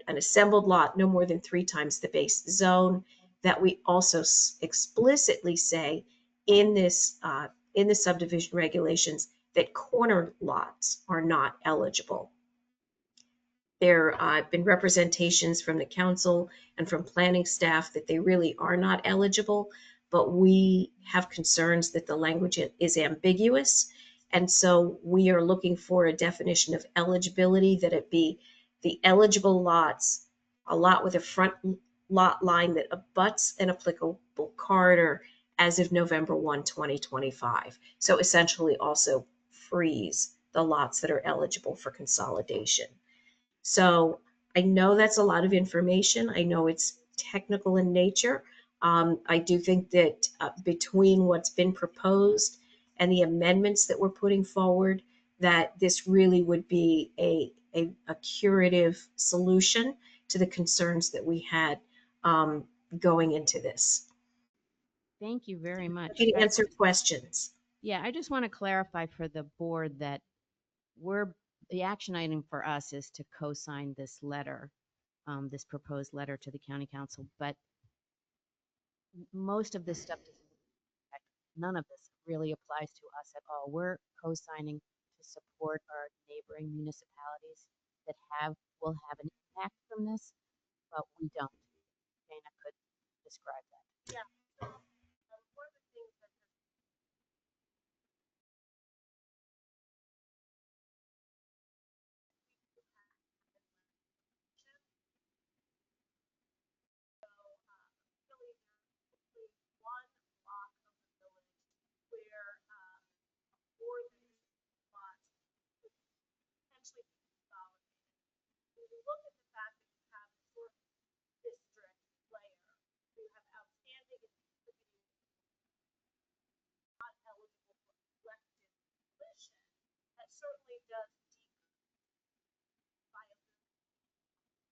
assembled lot, no more than 3 times the base zone, that we also explicitly say in the subdivision regulations that corner lots are not eligible. There have been representations from the council and from planning staff that they really are not eligible, but we have concerns that the language is ambiguous. And so we are looking for a definition of eligibility, that it be the eligible lots, a lot with a front lot line that abuts an applicable corridor as of November 1, 2025. So essentially also freeze the lots that are eligible for consolidation. So I know that's a lot of information. I know it's technical in nature. I do think that between what's been proposed and the amendments that we're putting forward, that this really would be a curative solution to the concerns that we had going into this. Thank you very much. Happy to answer questions. Yeah, I just want to clarify for the board that the action item for us is to co-sign this letter, this proposed letter to the county council, but most of this stuff none of this really applies to us at all. We're co-signing to support our neighboring municipalities that will have an impact from this, but we don't. Dana could describe that. Yeah. One of the things that really there's one block of the village where more than lots could potentially be consolidated. look at the fact that you have a sort of district layer, you have outstanding and distributing not eligible for elective position, that certainly does decrease viability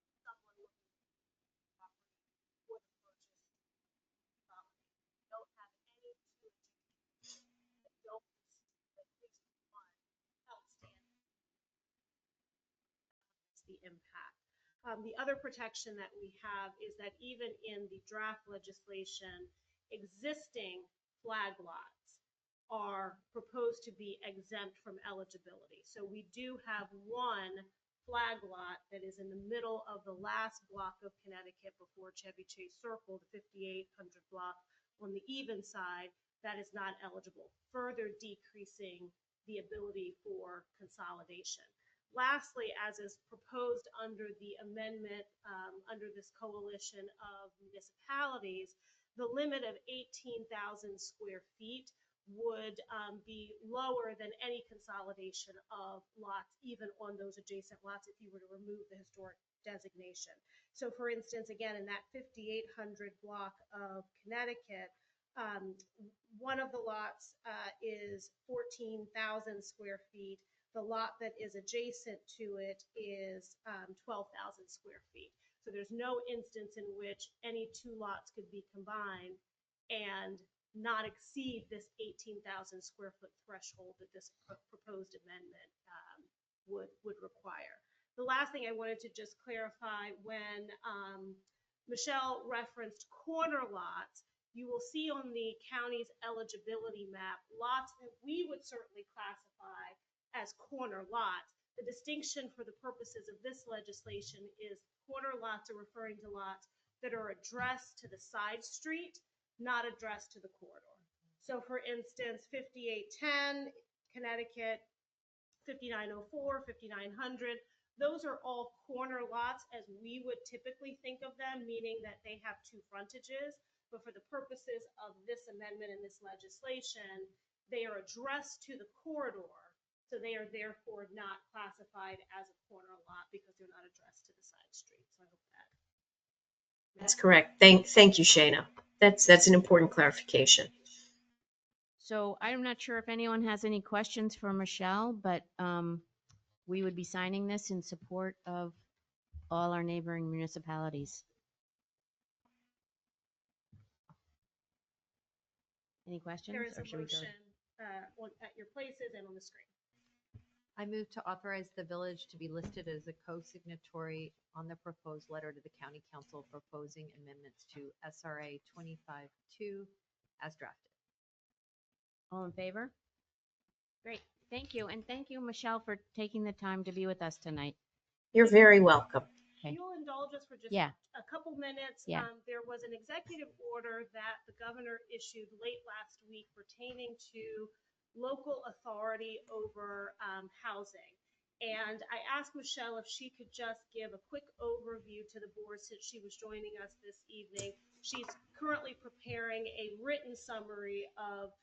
of someone looking for property for the purchase of property. Don't have any two that don't receive at least one outstanding the impact. The other protection that we have is that even in the draft legislation, existing flag lots are proposed to be exempt from eligibility. So we do have one flag lot that is in the middle of the last block of Connecticut before Chevy Chase Circle, the 5800 block on the even side, that is not eligible, further decreasing the ability for consolidation. Lastly, as is proposed under the amendment, under this coalition of municipalities, the limit of 18,000 square feet would be lower than any consolidation of lots, even on those adjacent lots, if you were to remove the historic designation. So for instance, again, in that 5800 block of Connecticut, one of the lots is 14,000 square feet. The lot that is adjacent to it is 12,000 square feet. So there's no instance in which any two lots could be combined and not exceed this 18,000 square foot threshold that this proposed amendment would require. The last thing I wanted to just clarify, when Michelle referenced corner lots, you will see on the county's eligibility map lots that we would certainly classify as corner lots. The distinction for the purposes of this legislation is corner lots are referring to lots that are addressed to the side street, not addressed to the corridor. So for instance, 5810 Connecticut, 5904, 5900, those are all corner lots as we would typically think of them, meaning that they have two frontages. But for the purposes of this amendment and this legislation, they are addressed to the corridor. So they are therefore not classified as a corner lot because they're not addressed to the side street. So I hope that. That's correct. Thank you, Shana. That's an important clarification. So I'm not sure if anyone has any questions for Michelle, but we would be signing this in support of all our neighboring municipalities. Any questions? There is or a should we go- motion at your places and on the screen. I move to authorize the village to be listed as a co-signatory on the proposed letter to the county council proposing amendments to SRA 25-2 as drafted. All in favor? Great. Thank you. And thank you, Michelle, for taking the time to be with us tonight. You're very welcome. Okay. You'll indulge us for just Yeah. a couple minutes. Yeah. There was an executive order that the governor issued late last week pertaining to local authority over housing. And I asked Michelle if she could just give a quick overview to the board since she was joining us this evening. She's currently preparing a written summary of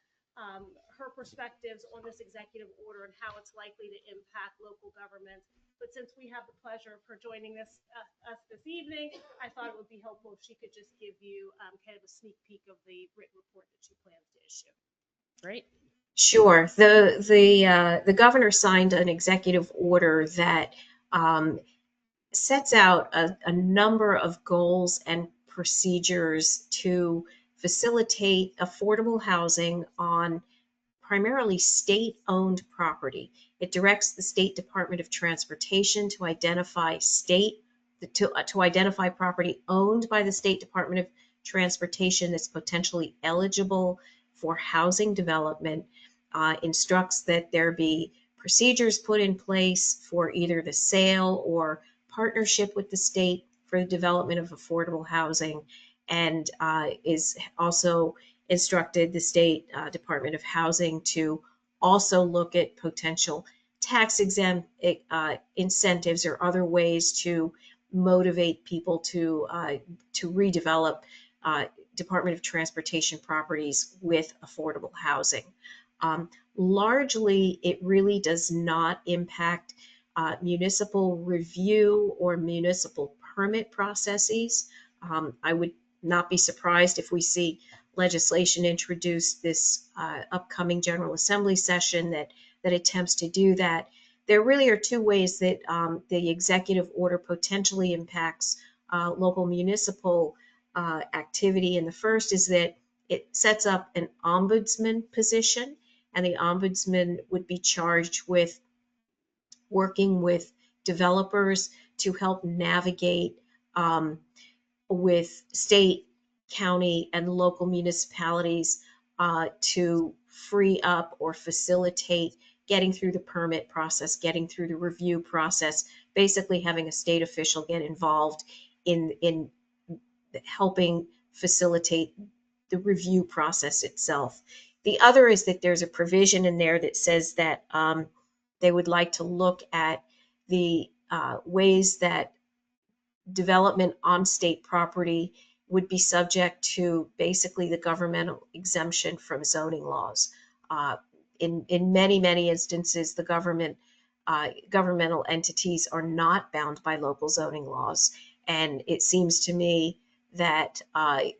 her perspectives on this executive order and how it's likely to impact local governments. But since we have the pleasure of her joining us this evening, I thought it would be helpful if she could just give you kind of a sneak peek of the written report that she plans to issue. Great. Sure. The governor signed an executive order that sets out a number of goals and procedures to facilitate affordable housing on primarily state-owned property. It directs the State Department of Transportation to identify identify property owned by the State Department of Transportation that's potentially eligible for housing development. Instructs that there be procedures put in place for either the sale or partnership with the state for the development of affordable housing, and is also instructed the State Department of Housing to also look at potential tax exempt incentives or other ways to motivate people to redevelop Department of Transportation properties with affordable housing. Largely, it really does not impact municipal review or municipal permit processes. I would not be surprised if we see legislation introduced this upcoming General Assembly session that attempts to do that. There really are two ways that the executive order potentially impacts local municipal activity. And the first is that it sets up an ombudsman position, and the ombudsman would be charged with working with developers to help navigate with state, county, and local municipalities to free up or facilitate getting through the permit process, getting through the review process, basically having a state official get involved in helping facilitate the review process itself. The other is that there's a provision in there that says that they would like to look at the ways that development on state property would be subject to basically the governmental exemption from zoning laws. In many instances, the governmental entities are not bound by local zoning laws, and it seems to me that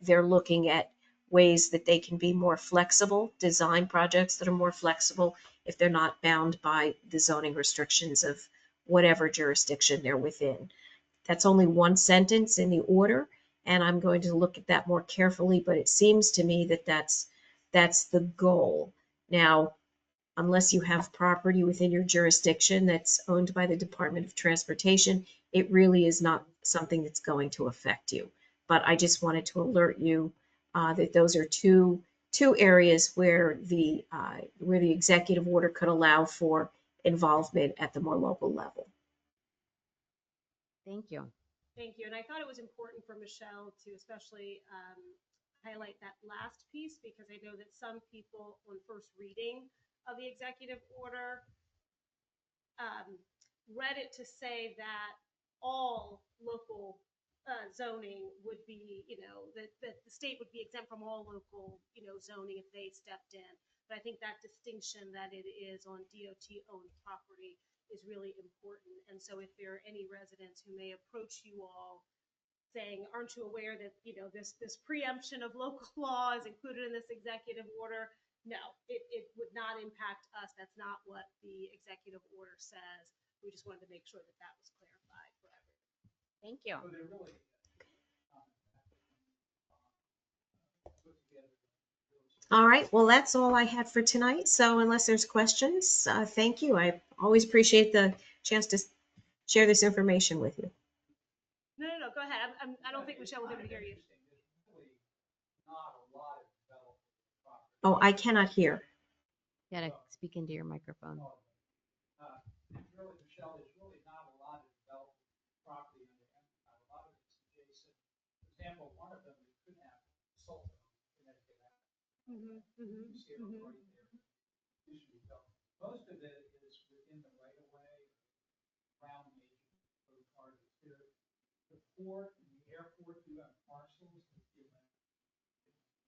they're looking at ways that they can be more flexible, design projects that are more flexible if they're not bound by the zoning restrictions of whatever jurisdiction they're within. That's only one sentence in the order, and I'm going to look at that more carefully, but it seems to me that that's the goal. Now, unless you have property within your jurisdiction that's owned by the Department of Transportation, it really is not something that's going to affect you. But I just wanted to alert you that those are two areas where the executive order could allow for involvement at the more local level. Thank you. Thank you. And I thought it was important for Michelle to especially highlight that last piece, because I know that some people on first reading of the executive order read it to say that all local zoning would be, that the state would be exempt from all local, zoning if they stepped in. But I think that distinction that it is on DOT-owned property is really important. And so if there are any residents who may approach you all saying, aren't you aware that, this preemption of local law is included in this executive order? No, it would not impact us. That's not what the executive order says. We just wanted to make sure that that was clarified for everyone. Thank you. So they're really put together. All right, well, that's all I had for tonight. So unless there's questions, thank you. I always appreciate the chance to share this information with you. No, go ahead. I don't think Michelle was able to hear you. Not a lot of development property. Oh, I cannot hear. You gotta speak into your microphone. Really, Michelle, there's really not a lot of development property on the Empire. A lot of it's adjacent. For example, one of them we could have sold in Connecticut. You see it right there. Usually don't. Most of it is within the right of way, around major road corridors. The port and the airport do have parcels that give them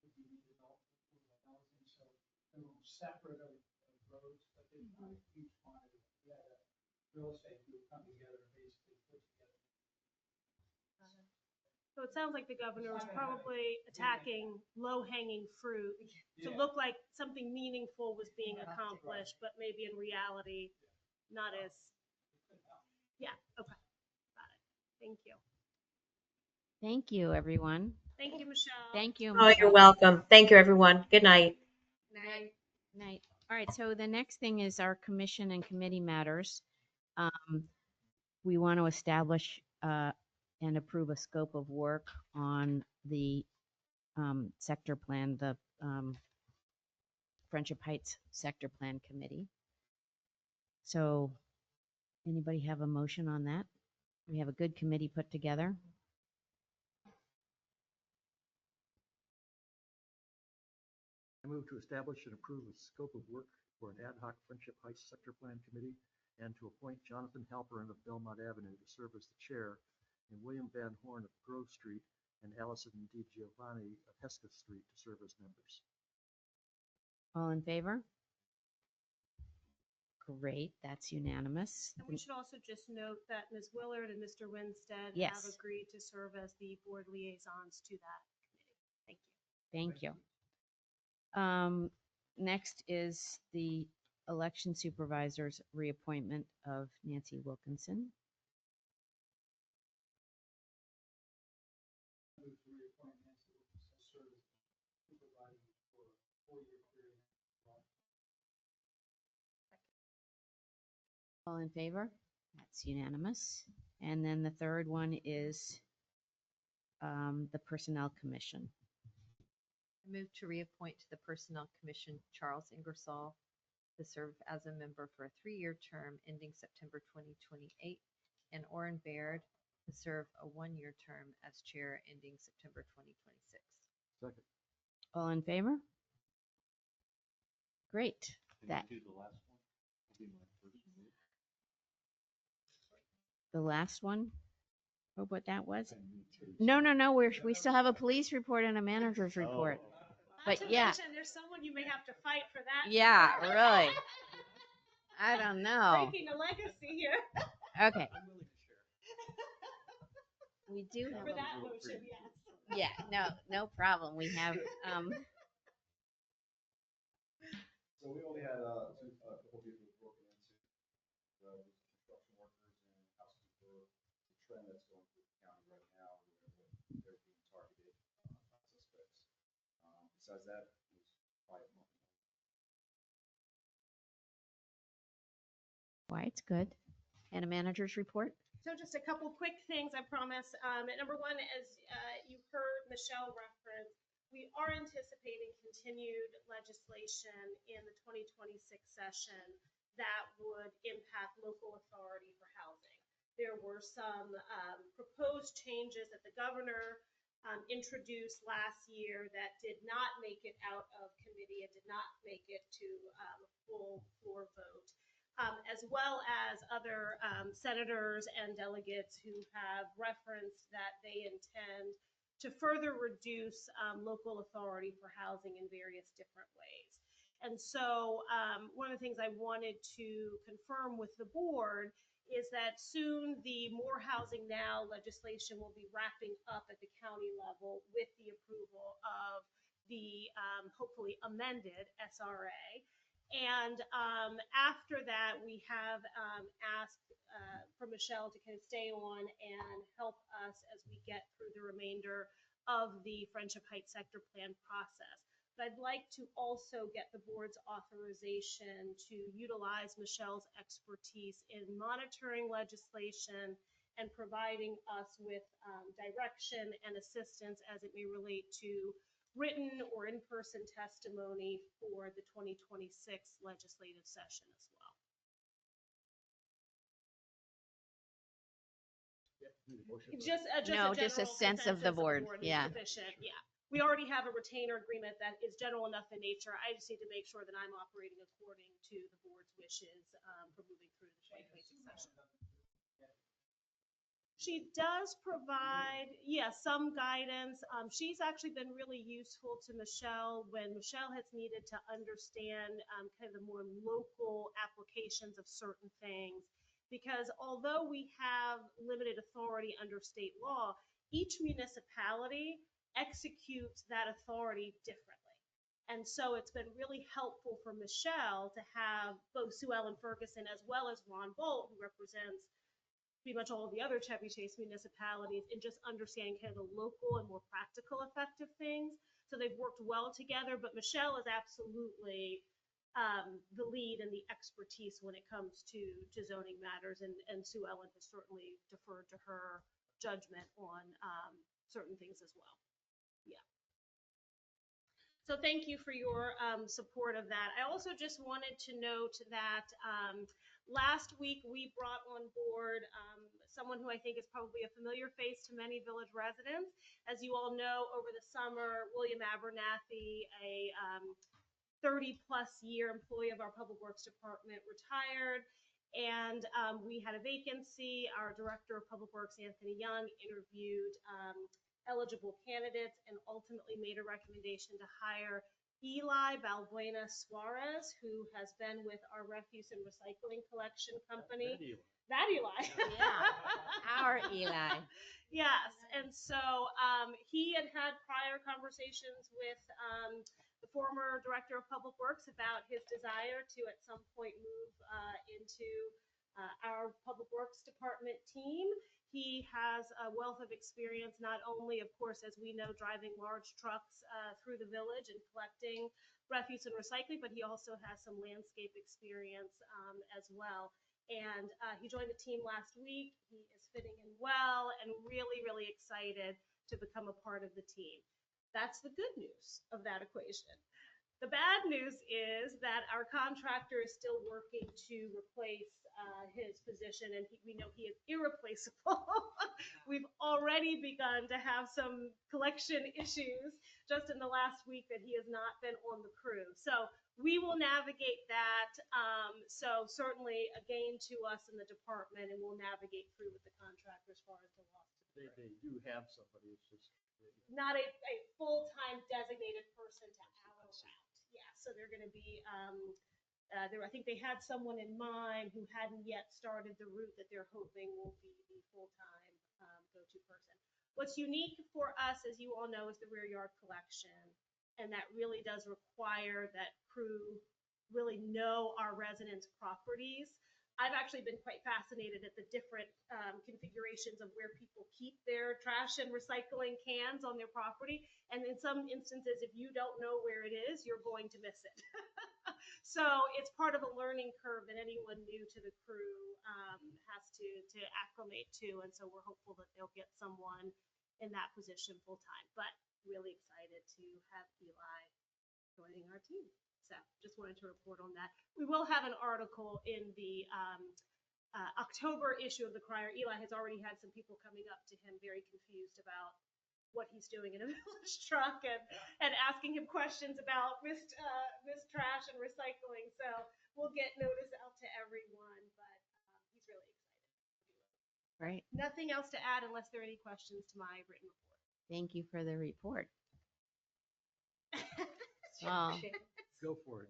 would be redeveloped for housing, so they're a little separate of roads, but they're not a huge quantity. We had a real estate group come together and basically put together. So it sounds like the governor was probably attacking low-hanging fruit to look like something meaningful was being accomplished, but maybe in reality, not as. Yeah. Okay. Got it. Thank you. Thank you, everyone. Thank you, Michelle. Thank you, Oh, you're Michelle. welcome. Thank you, everyone. Good night. Night. Night. All right, so the next thing is our commission and committee matters. We want to establish and approve a scope of work on the sector plan, the Friendship Heights Sector Plan Committee. So anybody have a motion on that? We have a good committee put together. I move to establish and approve a scope of work for an ad hoc Friendship Heights Sector Plan Committee and to appoint Jonathan Halperin of Belmont Avenue to serve as the chair and William Van Horn of Grove Street and Allison Di Giovanni of Hesketh Street to serve as members. All in favor? Great, that's unanimous. And we should also just note that Ms. Willard and Mr. Winstead have Yes. agreed to serve as the board liaisons to that committee. Thank you. Thank you. Next is the election supervisor's reappointment of Nancy Wilkinson. Move to reappoint Nancy Wilkinson to serve as supervisor for a 4-year period. All in favor? That's unanimous. And then the third one is the Personnel Commission. I move to reappoint to the Personnel Commission Charles Ingersoll to serve as a member for a 3-year term ending September 2028, and Orrin Baird to serve a 1-year term as chair ending September 2026. Second. All in favor? Great. That, Do the last one? Will be my first move. the last one? Oh, what that was? And me too. No, we still have a police report and a manager's report. Oh. But Not to yeah. mention, there's someone you may have to fight for that. Yeah, really. I don't know. Breaking a legacy here. Okay, I'm willing to share. we do have For a, that motion, yes. yeah, no problem. We have, So we only had a couple people broken into the construction workers and housekeeper. The trend that's going through the county right now, where they're being targeted suspects. Besides that, it was quiet month. why, it's good. And a manager's report? So just a couple quick things, I promise. Number one, as you heard Michelle reference, we are anticipating continued legislation in the 2026 session that would impact local authority for housing. There were some proposed changes that the governor introduced last year that did not make it out of committee and did not make it to full floor vote. As well as other senators and delegates who have referenced that they intend to further reduce local authority for housing in various different ways. And so one of the things I wanted to confirm with the board is that soon the More Housing Now legislation will be wrapping up at the county level with the approval of the hopefully amended SRA. And after that, we have asked for Michelle to kind of stay on and help us as we get through the remainder of the Friendship Heights Sector Plan process. But I'd like to also get the board's authorization to utilize Michelle's expertise in monitoring legislation and providing us with direction and assistance as it may relate to written or in-person testimony for the 2026 legislative session as well. Just No, just a general sense of the consensus board, is yeah. sufficient, yeah. We already have a retainer agreement that is general enough in nature. I just need to make sure that I'm operating according to the board's wishes for moving through the 2026 session. She does provide, some guidance. She's actually been really useful to Michelle when Michelle has needed to understand kind of the more local applications of certain things. Because although we have limited authority under state law, each municipality executes that authority differently. And so it's been really helpful for Michelle to have both Sue Ellen Ferguson as well as Ron Bolt, who represents pretty much all of the other Chevy Chase municipalities, in just understanding kind of the local and more practical effective things. So they've worked well together, but Michelle is absolutely the lead and the expertise when it comes to zoning matters, and Sue Ellen has certainly deferred to her judgment on certain things as well. Yeah. So thank you for your support of that. I also just wanted to note that last week we brought on board someone who I think is probably a familiar face to many village residents. As you all know, over the summer, William Abernathy, a 30-plus year employee of our Public Works Department, retired. And we had a vacancy. Our Director of Public Works, Anthony Young, interviewed eligible candidates and ultimately made a recommendation to hire Eli Balbuena Suarez, who has been with our refuse and recycling collection company. That Eli. Yeah, our Eli. Yes, and so he had had prior conversations with the former director of public works about his desire to at some point move into our public works department team. He has a wealth of experience, not only, of course, as we know, driving large trucks through the village and collecting refuse and recycling, but he also has some landscape experience as well. And he joined the team last week. He is fitting in well and really, really excited to become a part of the team. That's the good news of that equation. The bad news is that our contractor is still working to replace his position, and we know he is irreplaceable. We've already begun to have some collection issues just in the last week that he has not been on the crew. So we will navigate that. So certainly a gain to us in the department, and we'll navigate through with the contractor as far as the loss. They do have somebody, it's just. Not a full-time designated person to our route. Yeah, so they're going to be, I think they had someone in mind who hadn't yet started the route that they're hoping will be the full-time go-to person. What's unique for us, as you all know, is the rear yard collection. And that really does require that crew really know our residents' properties. I've actually been quite fascinated at the different configurations of where people keep their trash and recycling cans on their property. And in some instances, if you don't know where it is, you're going to miss it. So it's part of a learning curve that anyone new to the crew has to acclimate to. And so we're hopeful that they'll get someone in that position full time. But really excited to have Eli joining our team. So just wanted to report on that. We will have an article in the October issue of the Crier. Eli has already had some people coming up to him very confused about what he's doing in a village truck and asking him questions about missed trash and recycling. So we'll get notice out to everyone, but he's really excited. Right. Nothing else to add unless there are any questions to my written report. Thank you for the report. Well, Go for it.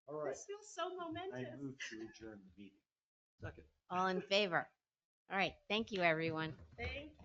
All right, This feels so I momentous. move to adjourn the meeting. Second. all in favor? All right. Thank you, everyone. Thank you.